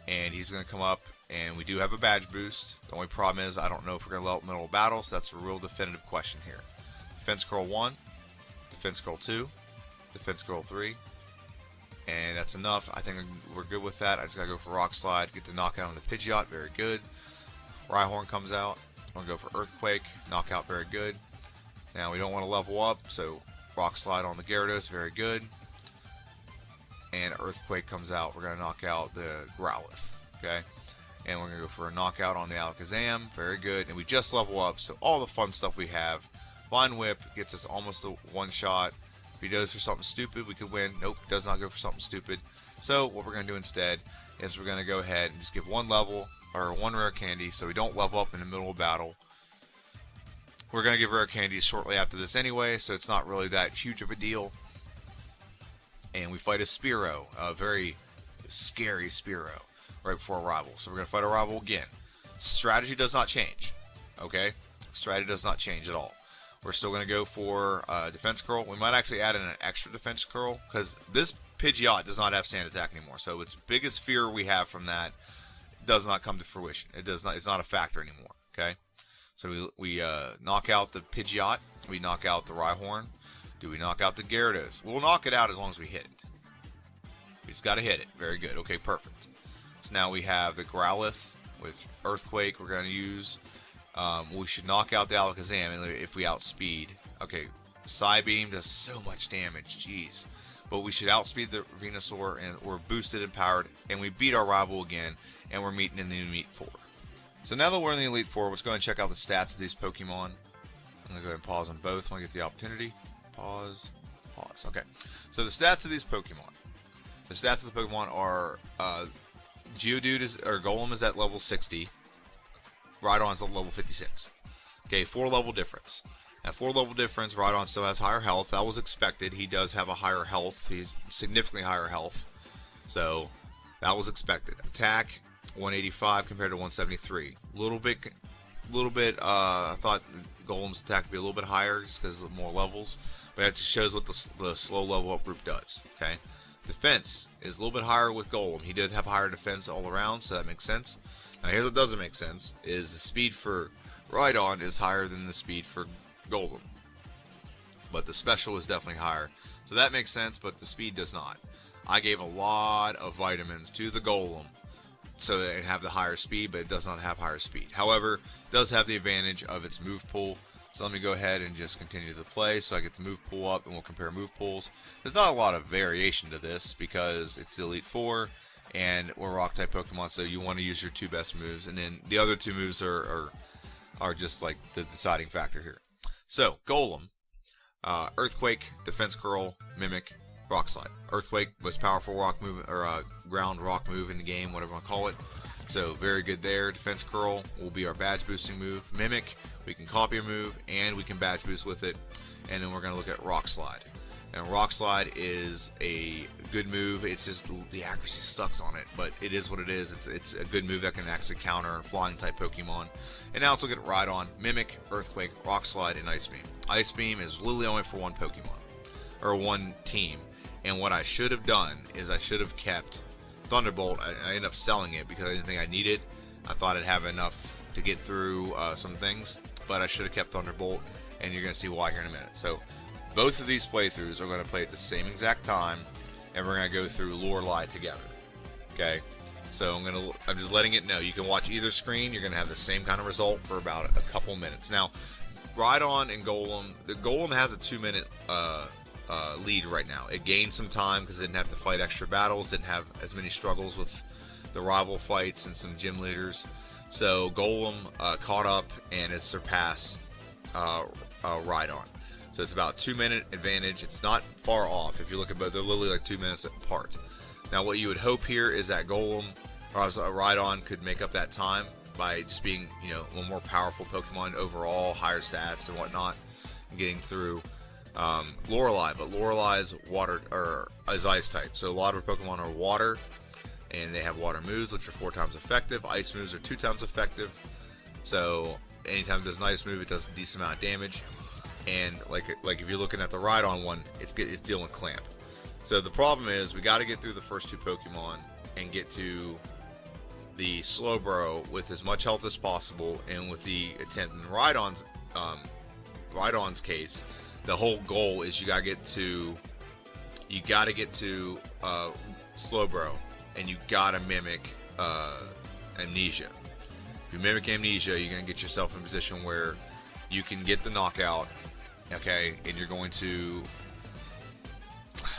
And he's going to come up, and we do have a badge boost. The only problem is I don't know if we're going to level up middle of battle, so that's a real definitive question here. Defense Curl 1, Defense Curl 2, Defense Curl 3, and that's enough. I think we're good with that. I just got to go for Rock Slide, get the knockout on the Pidgeot, very good. Rhyhorn comes out. I'm going to go for Earthquake, knockout, very good. Now we don't want to level up, so Rock Slide on the Gyarados, very good. And Earthquake comes out. We're going to knock out the Growlithe, okay? And we're going to go for a knockout on the Alakazam, very good. And we just level up, so all the fun stuff we have. Vine Whip gets us almost a one-shot. If he goes for something stupid, we could win. Nope, does not go for something stupid. So what we're going to do instead is we're going to go ahead and just give one level, or one rare candy, so we don't level up in the middle of battle. We're going to give rare candies shortly after this anyway, so it's not really that huge of a deal. And we fight a Spearow, a very scary Spearow, right before a rival. So we're going to fight a rival again. Strategy does not change, okay? Strategy does not change at all. We're still going to go for Defense Curl. We might actually add in an extra Defense Curl, because this Pidgeot does not have Sand Attack anymore. So its biggest fear we have from that does not come to fruition. It does not. It's not a factor anymore, okay? So we knock out the Pidgeot. We knock out the Rhyhorn. Do we knock out the Gyarados? We'll knock it out as long as we hit it. We just got to hit it. Very good. Okay, perfect. So now we have the Growlithe with Earthquake we're going to use. We should knock out the Alakazam if we outspeed. Okay, Psybeam does so much damage. Jeez. But we should outspeed the Venusaur, and we're boosted and powered, and we beat our rival again, and we're meeting in the Elite Four. So now that we're in the Elite Four, let's go and check out the stats of these Pokemon. I'm going to go ahead and pause on both when I get the opportunity. Pause. Pause. Okay. So the stats of these Pokemon. The stats of the Pokemon are Geodude or Golem is at level 60. Rhydon is at level 56. Okay, 4 level difference. At 4 level difference, Rhydon still has higher health. That was expected. He does have a higher health. He's significantly higher health. So that was expected. Attack 185 compared to 173. Little bit. I thought Golem's attack would be a little bit higher just because of more levels. But that just shows what the slow level up group does. Okay. Defense is a little bit higher with Golem. He did have higher defense all around, so that makes sense. Now here's what doesn't make sense: is the speed for Rhydon is higher than the speed for Golem, but the special is definitely higher. So that makes sense, but the speed does not. I gave a lot of vitamins to the Golem so that it have the higher speed, but it does not have higher speed. However, it does have the advantage of its move pool. So let me go ahead and just continue to play so I get the move pool up, and we'll compare move pools. There's not a lot of variation to this because it's the Elite Four and we're rock type Pokemon, so you want to use your 2 best moves, and then the other 2 moves are just like the deciding factor here. So Golem, Earthquake, Defense Curl, Mimic, Rock Slide. Earthquake, most powerful rock move, or ground rock move in the game, whatever you want to call it. So very good there. Defense Curl will be our badge boosting move. Mimic, we can copy a move and we can badge boost with it. And then we're going to look at Rock Slide. And Rock Slide is a good move. It's just the accuracy sucks on it, but it is what it is. It's a good move that can actually counter flying type Pokemon. And now let's look at Rhydon, Mimic, Earthquake, Rock Slide, and Ice Beam. Ice Beam is literally only for one Pokemon, or one team. And what I should have done is I should have kept Thunderbolt. I ended up selling it because I didn't think I needed it. I thought I'd have enough to get through some things, but I should have kept Thunderbolt, and you're going to see why here in a minute. So both of these playthroughs are going to play at the same exact time, and we're going to go through Lorelei together. Okay, so I'm just letting it know. You can watch either screen. You're going to have the same kind of result for about a couple minutes. Now, Rhydon and Golem. The Golem has a 2-minute lead right now. It gained some time because it didn't have to fight extra battles, didn't have as many struggles with the rival fights and some gym leaders. So Golem caught up and has surpassed Rhydon. So it's about 2-minute advantage. It's not far off. If you look at both, they're literally like 2 minutes apart. Now what you would hope here is that Golem or Rhydon could make up that time by just being, a more powerful Pokemon overall, higher stats and whatnot, and getting through Lorelei. But Lorelei's water or is ice type, so a lot of her Pokemon are water, and they have water moves which are 4 times effective. Ice moves are 2 times effective. So anytime there's an ice move, it does a decent amount of damage. And like if you're looking at the Rhydon one, it's dealing with Clamp. So the problem is we got to get through the first 2 Pokemon and get to the Slowbro with as much health as possible, and with the attempt in Rhydon's case, the whole goal is you gotta get to Slowbro, and you gotta mimic Amnesia. If you mimic Amnesia, you're gonna get yourself in a position where you can get the knockout, okay, and you're going to.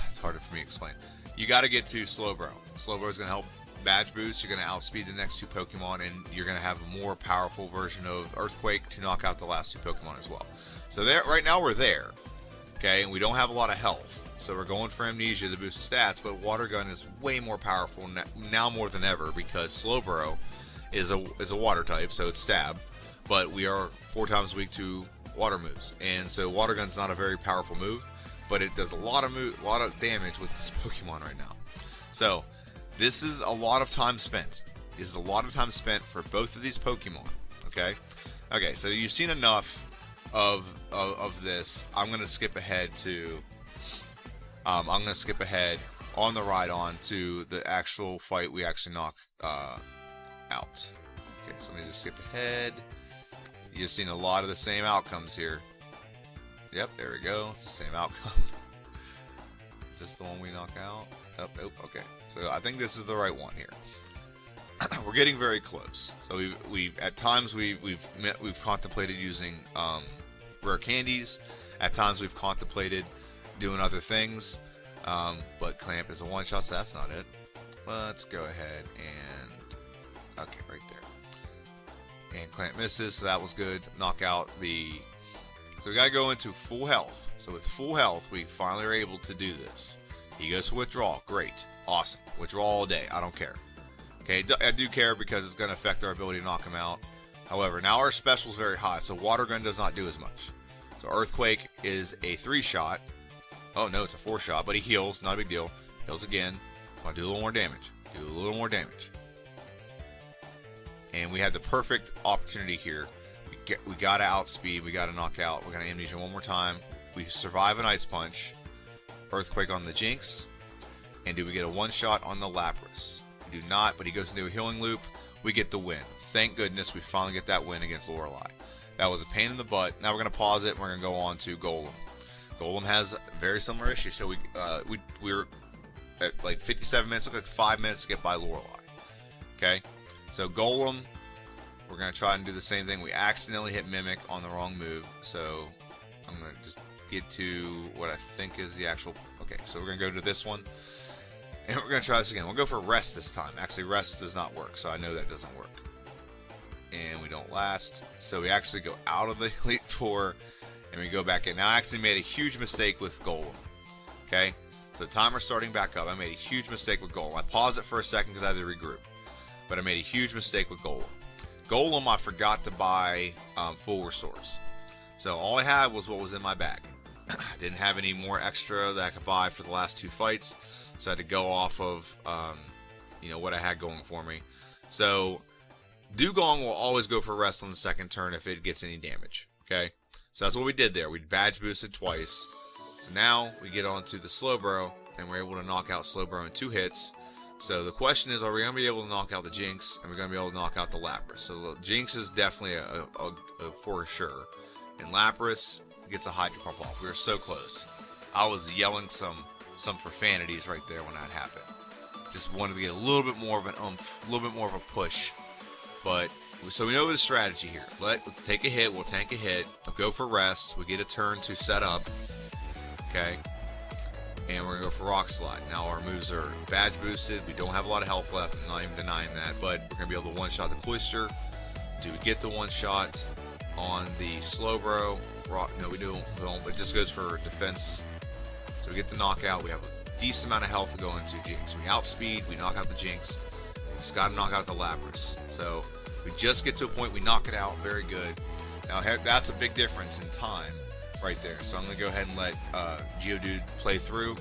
It's harder for me to explain. You got to get to Slowbro. Slowbro is going to help badge boost. You're going to outspeed the next 2 Pokemon, and you're going to have a more powerful version of Earthquake to knock out the last 2 Pokemon as well. So there, right now we're there, okay, and we don't have a lot of health. So we're going for Amnesia to boost stats, but Water Gun is way more powerful now more than ever because Slowbro is a water type, so it's stab, but we are 4 times weak to water moves, and so Water Gun's not a very powerful move, but it does a lot of damage with this Pokemon right now. So this is a lot of time spent. This is a lot of time spent for both of these Pokemon. Okay. So you've seen enough of this. I'm gonna skip ahead to. I'm gonna skip ahead on the Rhydon to the actual fight we actually knock out. Okay, so let me just skip ahead. You've seen a lot of the same outcomes here. Yep, there we go. It's the same outcome. Is this the one we knock out? Oh, nope. Okay. So I think this is the right one here. We're getting very close. So we've at times we've contemplated using rare candies. At times we've contemplated doing other things. But Clamp is a one-shot, so that's not it. Let's go ahead and okay, right there. And Clamp misses, so that was good. Knock out the. So we gotta go into full health. So with full health, we finally are able to do this. He goes to withdrawal. Great, awesome. Withdrawal all day. I don't care. Okay, I do care because it's gonna affect our ability to knock him out. However, now our special is very high, so Water Gun does not do as much. So Earthquake is a 3-shot. Oh no, it's a 4-shot, but he heals. Not a big deal. Heals again. I'll do a little more damage. Do a little more damage. And we had the perfect opportunity here. We gotta outspeed. We gotta knock out. We're gonna Amnesia one more time. We survive an Ice Punch. Earthquake on the Jinx. And do we get a 1-shot on the Lapras? We do not, but he goes into a healing loop. We get the win. Thank goodness we finally get that win against Lorelei. That was a pain in the butt. Now we're gonna pause it and we're gonna go on to Golem. Golem has very similar issues. So we were at like 57 minutes. Took like 5 minutes to get by Lorelei. Okay, so Golem, we're gonna try and do the same thing. We accidentally hit Mimic on the wrong move, so I'm gonna just get to what I think is the actual. Okay, so we're gonna go to this one, and we're gonna try this again. We'll go for Rest this time. Actually, Rest does not work, so I know that doesn't work. And we don't last, so we actually go out of the Elite Four, and we go back in. Now I actually made a huge mistake with Golem. Okay, so the timer's starting back up. I made a huge mistake with Golem. I paused it for a second because I had to regroup, but I made a huge mistake with Golem. Golem, I forgot to buy full restores, so all I had was what was in my bag. I didn't have any more extra that I could buy for the last 2 fights, so I had to go off of what I had going for me. So Dugong will always go for Rest on the second turn if it gets any damage. Okay, so that's what we did there. We badge boosted twice. So now we get on to the Slowbro, and we're able to knock out Slowbro in 2 hits. So the question is, are we going to be able to knock out the Jinx, and we're going to be able to knock out the Lapras? So the Jinx is definitely a for sure. And Lapras gets a Hydro Pump off. We were so close. I was yelling some profanities right there when that happened. Just wanted to get a little bit more of an oomph, a little bit more of a push. But so we know the strategy here. We'll take a hit, we'll tank a hit, we'll go for Rest, we get a turn to set up. Okay. And we're gonna go for Rock Slide. Now our moves are badge boosted. We don't have a lot of health left. I'm not even denying that, but we're gonna be able to one-shot the Cloister. Do we get the one-shot on the Slowbro? No, we don't. It just goes for defense. So we get the knockout. We have a decent amount of health to go into Jinx. We outspeed. We knock out the Jinx. We just gotta knock out the Lapras. So we just get to a point. We knock it out. Very good. Now that's a big difference in time. Right there. So I'm going to go ahead and let Geodude play through.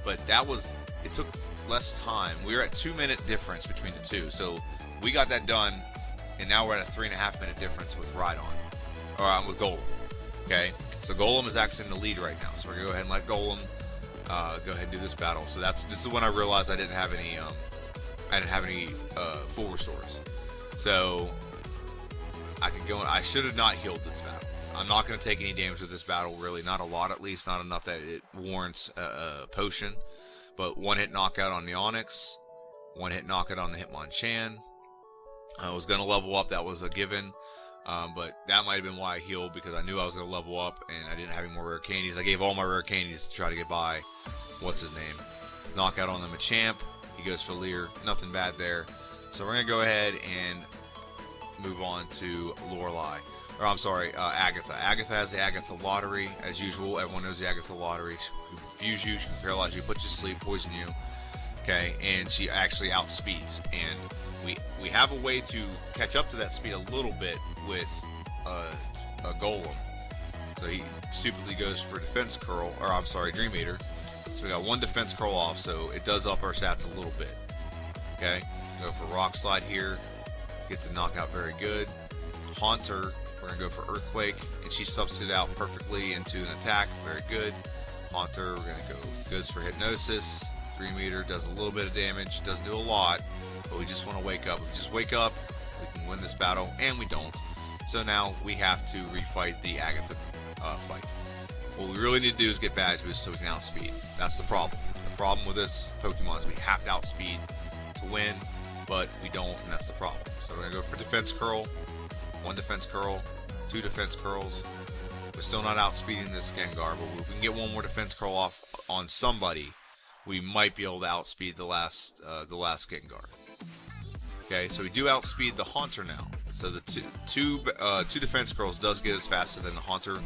But it took less time. We were at 2-minute difference between the two. So we got that done, and now we're at a 3.5-minute difference with Rhydon. Or with Golem. Okay? So Golem is actually in the lead right now. So we're going to go ahead and let Golem go ahead and do this battle. So this is when I realized I didn't have any full restores. So I should have not healed this battle. I'm not going to take any damage with this battle, really. Not a lot, at least. Not enough that it warrants a potion. But 1-hit knockout on the Onix. 1-hit knockout on the Hitmonchan. I was going to level up. That was a given. But that might have been why I healed, because I knew I was going to level up, and I didn't have any more rare candies. I gave all my rare candies to try to get by. What's his name? Knockout on the Machamp. He goes for Leer. Nothing bad there. So we're going to go ahead and move on to Lorelei. Or I'm sorry, Agatha. Agatha has the Agatha Lottery, as usual. Everyone knows the Agatha Lottery. She can confuse you, she can paralyze you, put you to sleep, poison you. Okay, and she actually outspeeds. And we have a way to catch up to that speed a little bit with a Golem. So he stupidly goes for Defense Curl, or I'm sorry, Dream Eater. So we got 1 Defense Curl off, so it does up our stats a little bit. Okay, go for Rock Slide here. Get the knockout very good. Haunter. We're going to go for Earthquake, and she substituted out perfectly into an attack. Very good. Haunter, we're going to go, goes for Hypnosis. Dream Eater does a little bit of damage. Doesn't do a lot, but we just want to wake up. If we just wake up, we can win this battle, and we don't. So now we have to refight the Agatha fight. What we really need to do is get badge boost so we can outspeed. That's the problem. The problem with this Pokemon is we have to outspeed to win, but we don't, and that's the problem. So we're going to go for Defense Curl. 1 Defense Curl, 2 Defense Curls. We're still not outspeeding this Gengar, but if we can get 1 more Defense Curl off on somebody, we might be able to outspeed the last Gengar. Okay, so we do outspeed the Haunter now. So the two Defense Curls does get us faster than the Haunter.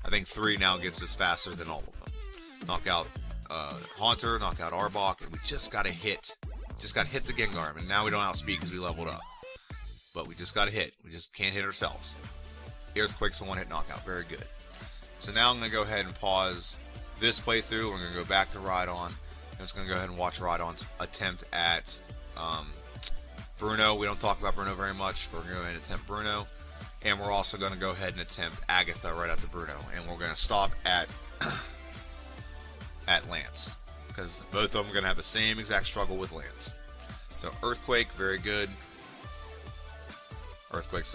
I think 3 now gets us faster than all of them. Knock out Haunter, knock out Arbok, and we just got to hit. Just got to hit the Gengar, and now we don't outspeed because we leveled up. But we just got to hit. We just can't hit ourselves. Earthquake's a 1-hit knockout. Very good. So now I'm going to go ahead and pause this playthrough. We're going to go back to Rhydon. I'm just going to go ahead and watch Rhydon's attempt at Bruno. We don't talk about Bruno very much, but we're going to go ahead and attempt Bruno. And we're also going to go ahead and attempt Agatha right after Bruno. And we're going to stop at Lance, because both of them are going to have the same exact struggle with Lance. So Earthquake, very good. Earthquakes,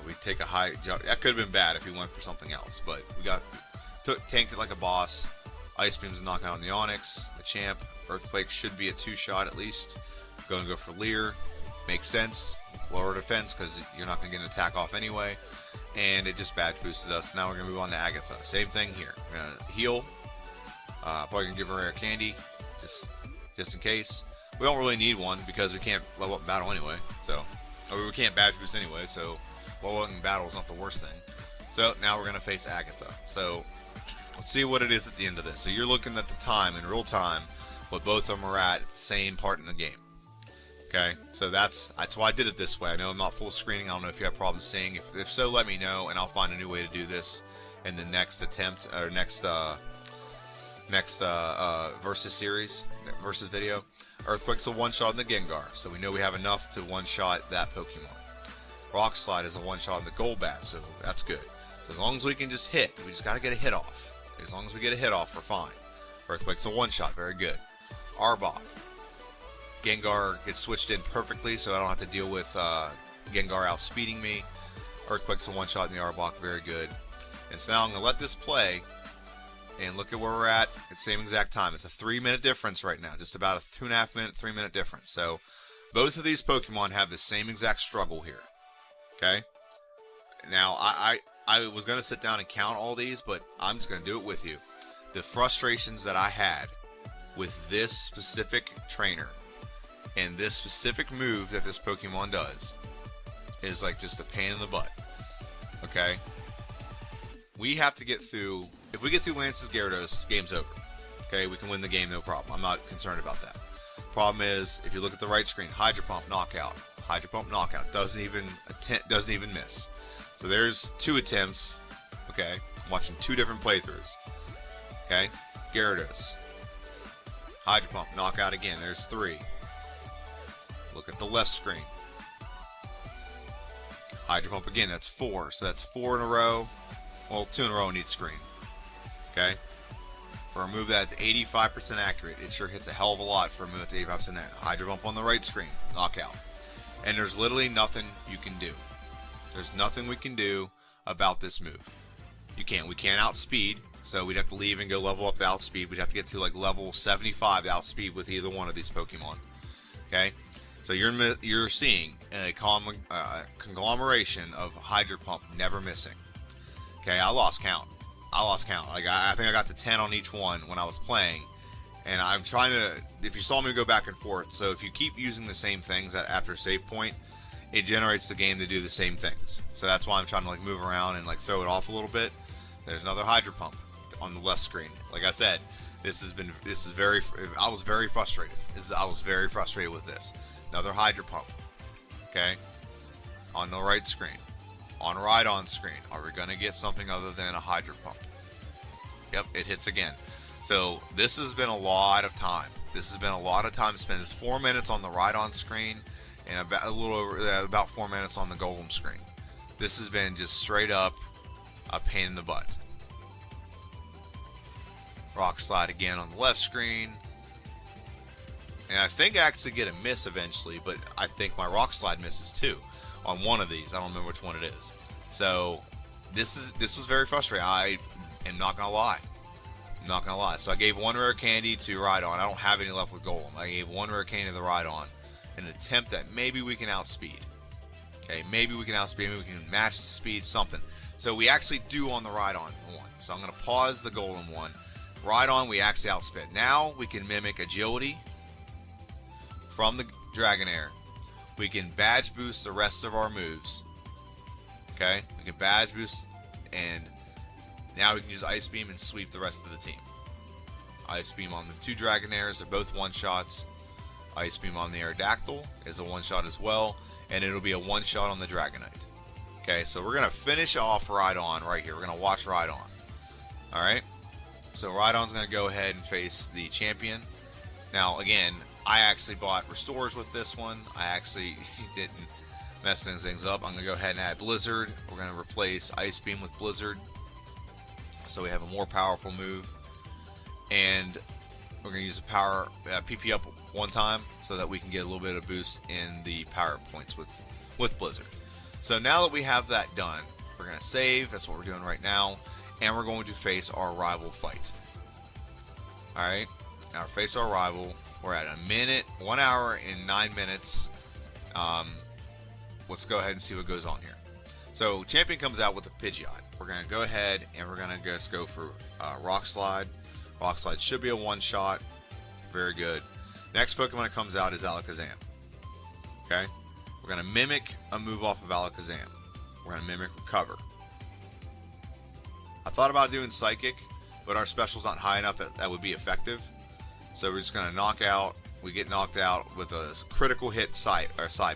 we take a high jump. That could have been bad if we went for something else, but we got tanked it like a boss. Ice Beam's a knockout on the Onyx, the champ. Earthquake should be a 2-shot at least. Going to go for Leer. Makes sense. Lower defense because you're not going to get an attack off anyway. And it just badge boosted us. Now we're going to move on to Agatha. Same thing here. We're going to heal. Probably going to give her rare candy just in case. We don't really need one because we can't level up in battle anyway. So, or we can't badge boost anyway. So level up in battle is not the worst thing. So now we're going to face Agatha. So let's see what it is at the end of this. So you're looking at the time in real time what both of them are at the same part in the game. Okay, so that's why I did it this way. I know I'm not full screening. I don't know if you have problems seeing. If so, let me know, and I'll find a new way to do this in the next attempt or next versus video. Earthquake's a one-shot on the Gengar, so we know we have enough to one-shot that Pokemon. Rock Slide is a one-shot on the Golbat, so that's good. So as long as we can just hit, we just got to get a hit off. As long as we get a hit off, we're fine. Earthquake's a one-shot, very good. Arbok. Gengar gets switched in perfectly, so I don't have to deal with Gengar outspeeding me. Earthquake's a one-shot in the Arbok, very good. And so now I'm going to let this play, and look at where we're at. It's the same exact time. It's a 3-minute difference right now, just about a 2.5 minute, 3-minute difference. So both of these Pokemon have the same exact struggle here. Okay? Now, I was going to sit down and count all these, but I'm just going to do it with you. The frustrations that I had with this specific trainer and this specific move that this Pokemon does is like just a pain in the butt. Okay? We have to get through... If we get through Lance's Gyarados, game's over. Okay? We can win the game, no problem. I'm not concerned about that. Problem is, if you look at the right screen, Hydro Pump, knockout. Hydro Pump, knockout. Doesn't even miss. So there's 2 attempts. Okay? I'm watching 2 different playthroughs. Okay? Gyarados. Hydro Pump, knockout again. There's 3. Look at the left screen. Hydro Pump again, that's 4. So that's 4 in a row. Well, 2 in a row in each screen. Okay? For a move that's 85% accurate, it sure hits a hell of a lot for a move that's 85% accurate. Hydro Pump on the right screen, knockout. And there's literally nothing you can do. There's nothing we can do about this move. We can't outspeed, so we'd have to leave and go level up the outspeed. We'd have to get to like level 75 outspeed with either one of these Pokemon. Okay? So you're seeing a conglomeration of Hydro Pump never missing. Okay, I lost count. Like I think I got to 10 on each one when I was playing, and I'm trying to. If you saw me go back and forth, so if you keep using the same things after save point, it generates the game to do the same things. So that's why I'm trying to like move around and like throw it off a little bit. There's another Hydro Pump on the left screen. Like I said, I was very frustrated. I was very frustrated with this. Another Hydro Pump. Okay, on the right screen. On Rhydon screen, are we going to get something other than a Hydro Pump? Yep, it hits again. So this has been a lot of time. This has been a lot of time spent. It's 4 minutes on the Rhydon screen and about 4 minutes on the Golem screen. This has been just straight up a pain in the butt. Rock Slide again on the left screen. And I think I actually get a miss eventually, but I think my Rock Slide misses too. On one of these, I don't remember which one it is. So this was very frustrating. I am not gonna lie. So I gave 1 rare candy to Rhydon. I don't have any left with Golem. I gave 1 rare candy to the Rhydon in an attempt that maybe we can outspeed. Okay, maybe we can outspeed. Maybe we can match the speed, something. So we actually do on the Rhydon one. So I'm gonna pause the Golem one. Rhydon, we actually outspit. Now we can mimic agility from the Dragonair. We can badge boost the rest of our moves. Okay? We can badge boost, and now we can use Ice Beam and sweep the rest of the team. Ice Beam on the 2 Dragonairs, they're both one-shots. Ice Beam on the Aerodactyl is a one-shot as well, and it'll be a one-shot on the Dragonite. Okay, so we're going to finish off Rhydon right here. We're going to watch Rhydon. Alright? So Rhydon's going to go ahead and face the champion. Now, again, I actually bought Restores with this one. I actually didn't mess things up. I'm going to go ahead and add Blizzard. We're going to replace Ice Beam with Blizzard, so we have a more powerful move. And we're going to use the power PP up one time so that we can get a little bit of boost in the power points with Blizzard. So now that we have that done, we're going to save. That's what we're doing right now. and we're going to face our rival fight. Alright, now face our rival. We're at 1 hour and 9 minutes. Let's go ahead and see what goes on here. So champion comes out with a Pidgeot. We're going to go ahead and we're going to just go for Rock Slide. Rock Slide should be a one-shot. Very good. Next Pokemon that comes out is Alakazam. Okay? We're going to mimic a move off of Alakazam. We're going to mimic Recover. I thought about doing Psychic, but our special's not high enough that would be effective. So we're just going to knock out. We get knocked out with a critical hit Psy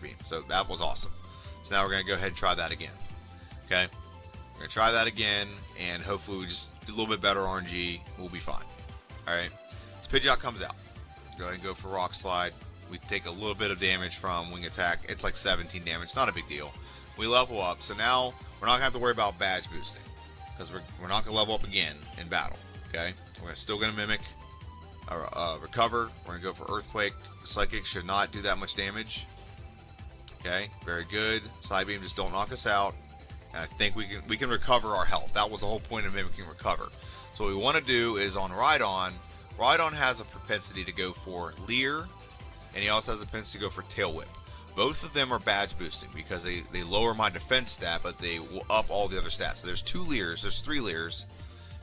Beam. So that was awesome. So now we're going to go ahead and try that again. Okay? We're going to try that again, and hopefully we just do a little bit better RNG. We'll be fine. Alright? So Pidgeot comes out. Go ahead and go for Rock Slide. We take a little bit of damage from Wing Attack. It's like 17 damage. Not a big deal. We level up. So now we're not going to have to worry about badge boosting, because we're not going to level up again in battle. Okay? We're still going to mimic Recover. We're going to go for Earthquake. The Psychic should not do that much damage. Okay? Very good. Side Beam, just don't knock us out. And I think we can recover our health. That was the whole point of mimicking Recover. So what we want to do is on Rhydon. Rhydon has a propensity to go for Leer, and he also has a propensity to go for Tail Whip. Both of them are badge boosting because they lower my defense stat, but they will up all the other stats. So there's 2 Leers, there's 3 Leers.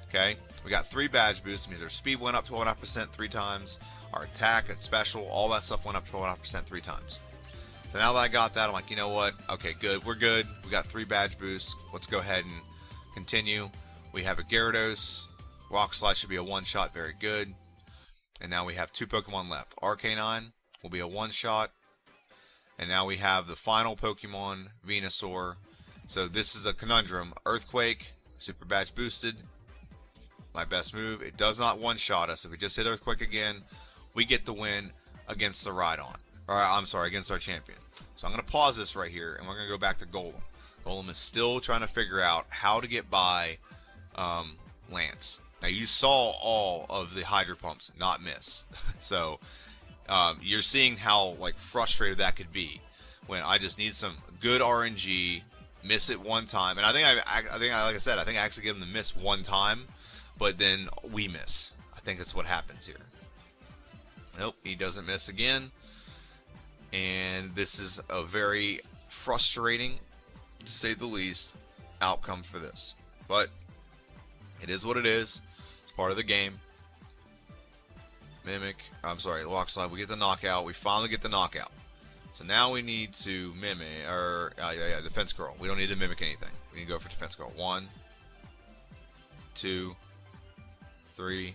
Okay, we got 3 badge boosts. It means our speed went up 12.5% 3 times. Our attack and special, all that stuff went up 12.5% 3 times. So now that I got that, I'm like, you know what? Okay, good. We're good. We got 3 badge boosts. Let's go ahead and continue. We have a Gyarados. Rock Slide should be a one-shot. Very good. And now we have 2 Pokemon left. Arcanine will be a one-shot. And now we have the final Pokemon, Venusaur. So this is a conundrum. Earthquake, super badge boosted. My best move. It does not one-shot us. If we just hit Earthquake again, we get the win against the Rhydon. Or I'm sorry, against our champion. So I'm going to pause this right here, and we're going to go back to Golem. Golem is still trying to figure out how to get by Lance. Now you saw all of the Hydro Pumps not miss. So you're seeing how like frustrated that could be when I just need some good RNG, miss it one time, and I think like I said, I think I actually get him to miss one time, but then we miss. I think that's what happens here. Nope, he doesn't miss again, and this is a very frustrating, to say the least, outcome for this. But it is what it is. It's part of the game. Rock Slide. We get the knockout. We finally get the knockout. So now we need to mimic, Defense Curl. We don't need to mimic anything. We need to go for Defense Curl. 1, 2, 3,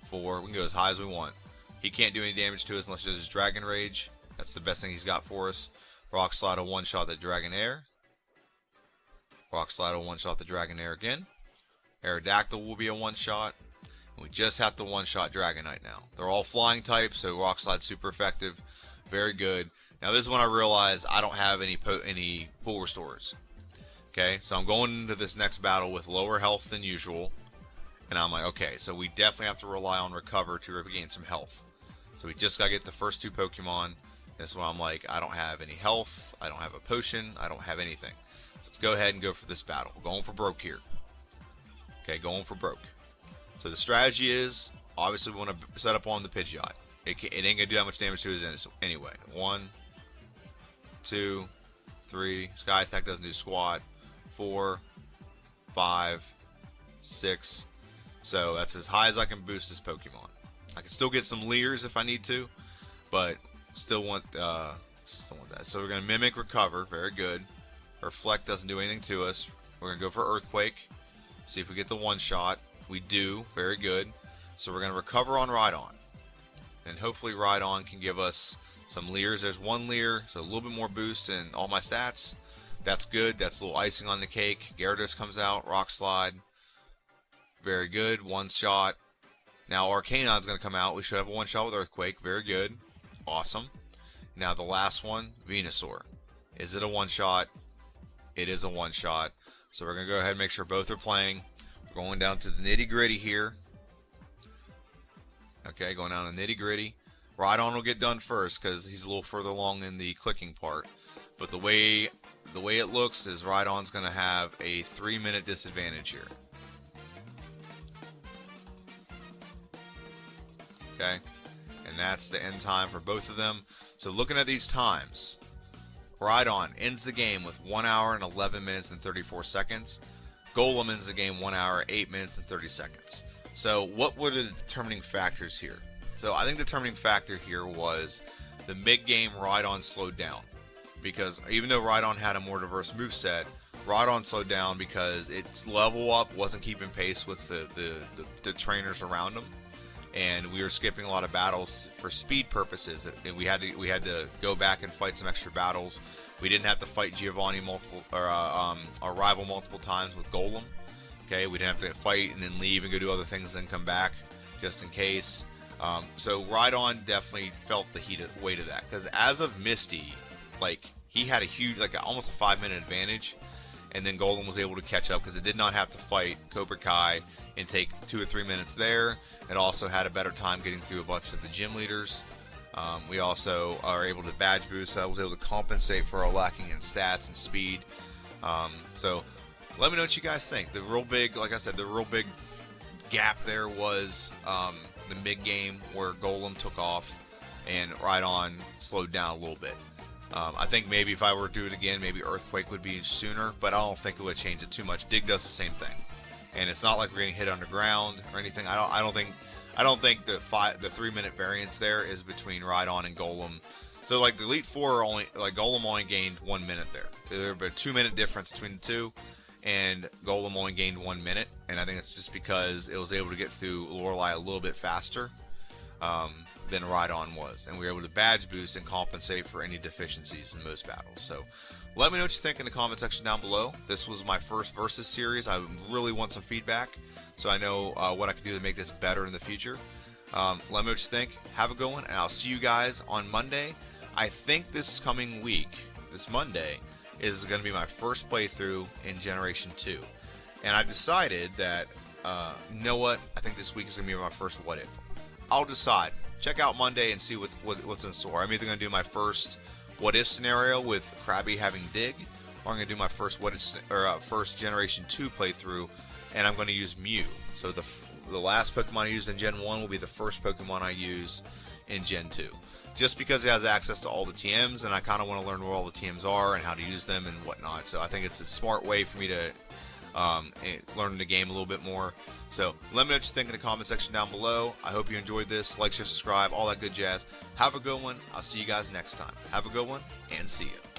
4. We can go as high as we want. He can't do any damage to us unless there's Dragon Rage. That's the best thing he's got for us. Rock Slide will one-shot the Dragonair. Rock Slide will one-shot the Dragonair again. Aerodactyl will be a one-shot. We just have to one-shot Dragonite now. They're all flying types, so Rock Slide's super effective. Very good. Now this is when I realize I don't have any full restores. Okay, so I'm going into this next battle with lower health than usual. And I'm like, okay, so we definitely have to rely on Recover to regain some health. So we just got to get the first 2 Pokemon. This is when I'm like, I don't have any health. I don't have a potion. I don't have anything. So let's go ahead and go for this battle. We're going for broke here. Okay, going for broke. So the strategy is, obviously we want to set up on the Pidgeot. It ain't going to do that much damage to us anyway. 1, 2, 3. Sky Attack doesn't do squat. 4, 5, 6. So that's as high as I can boost this Pokemon. I can still get some Leers if I need to, but still want that. So we're going to mimic Recover. Very good. Reflect doesn't do anything to us. We're going to go for Earthquake. See if we get the one-shot. We do. Very good. So we're going to Recover on Rhydon. And hopefully Rhydon can give us some Leers. There's 1 Leer, so a little bit more boost in all my stats. That's good. That's a little icing on the cake. Gyarados comes out. Rock Slide. Very good. One shot. Now Arcanine's going to come out. We should have a one-shot with Earthquake. Very good. Awesome. Now the last one, Venusaur. Is it a one-shot? It is a one-shot. So we're going to go ahead and make sure both are playing. We're going down to the nitty-gritty here. Okay, going down to the nitty-gritty. Rhydon will get done first because he's a little further along in the clicking part. But the way it looks is Rhydon's going to have a 3-minute disadvantage here. Okay, and that's the end time for both of them. So looking at these times, Rhydon ends the game with 1 hour and 11 minutes and 34 seconds. Golem ends the game 1 hour, 8 minutes and 30 seconds. So what were the determining factors here? So I think the determining factor here was the mid-game Rhydon slowed down. Because even though Rhydon had a more diverse moveset, Rhydon slowed down because its level up wasn't keeping pace with the trainers around him. And we were skipping a lot of battles for speed purposes. And we had to go back and fight some extra battles. We didn't have to fight Giovanni our rival multiple times with Golem. Okay, we didn't have to fight and then leave and go do other things and then come back just in case. So Rhydon definitely felt the weight of that, because as of Misty, like, he had a huge, like, almost a 5-minute advantage, and then Golem was able to catch up because it did not have to fight Cobra Kai and take 2 or 3 minutes there. It also had a better time getting through a bunch of the gym leaders. We also are able to badge boost, so I was able to compensate for our lacking in stats and speed. So let me know what you guys think. The real big, like I said, the real big gap there was the mid game where Golem took off and Rhydon slowed down a little bit. I think maybe if I were to do it again, maybe Earthquake would be sooner, but I don't think it would change it too much. Dig does the same thing, and it's not like we're getting hit underground or anything. I don't think the 3-minute variance there is between Rhydon and Golem. So like the Elite Four Golem only gained 1 minute there. There's a 2-minute difference between the two, and Golem only gained 1 minute, and I think it's just because it was able to get through Lorelei a little bit faster than Rhydon was, and we were able to badge boost and compensate for any deficiencies in most battles. So let me know what you think in the comment section down below. This was my first Versus series. I really want some feedback so I know what I can do to make this better in the future. Let me know what you think. Have a good one, and I'll see you guys on Monday. I think this coming week, this Monday, is going to be my first playthrough in Generation 2. And I decided that, you know what, I think this week is going to be my first What If. I'll decide. Check out Monday and see what's in store. I'm either going to do my first What If scenario with Krabby having Dig, or I'm going to do my first first Generation 2 playthrough, and I'm going to use Mew. So the last Pokemon I used in Gen 1 will be the first Pokemon I use in Gen 2. Just because it has access to all the TMs, and I kind of want to learn where all the TMs are and how to use them and whatnot. So I think it's a smart way for me to learn the game a little bit more. So let me know what you think in the comment section down below. I hope you enjoyed this. Like, share, subscribe, all that good jazz. Have a good one. I'll see you guys next time. Have a good one, and see you.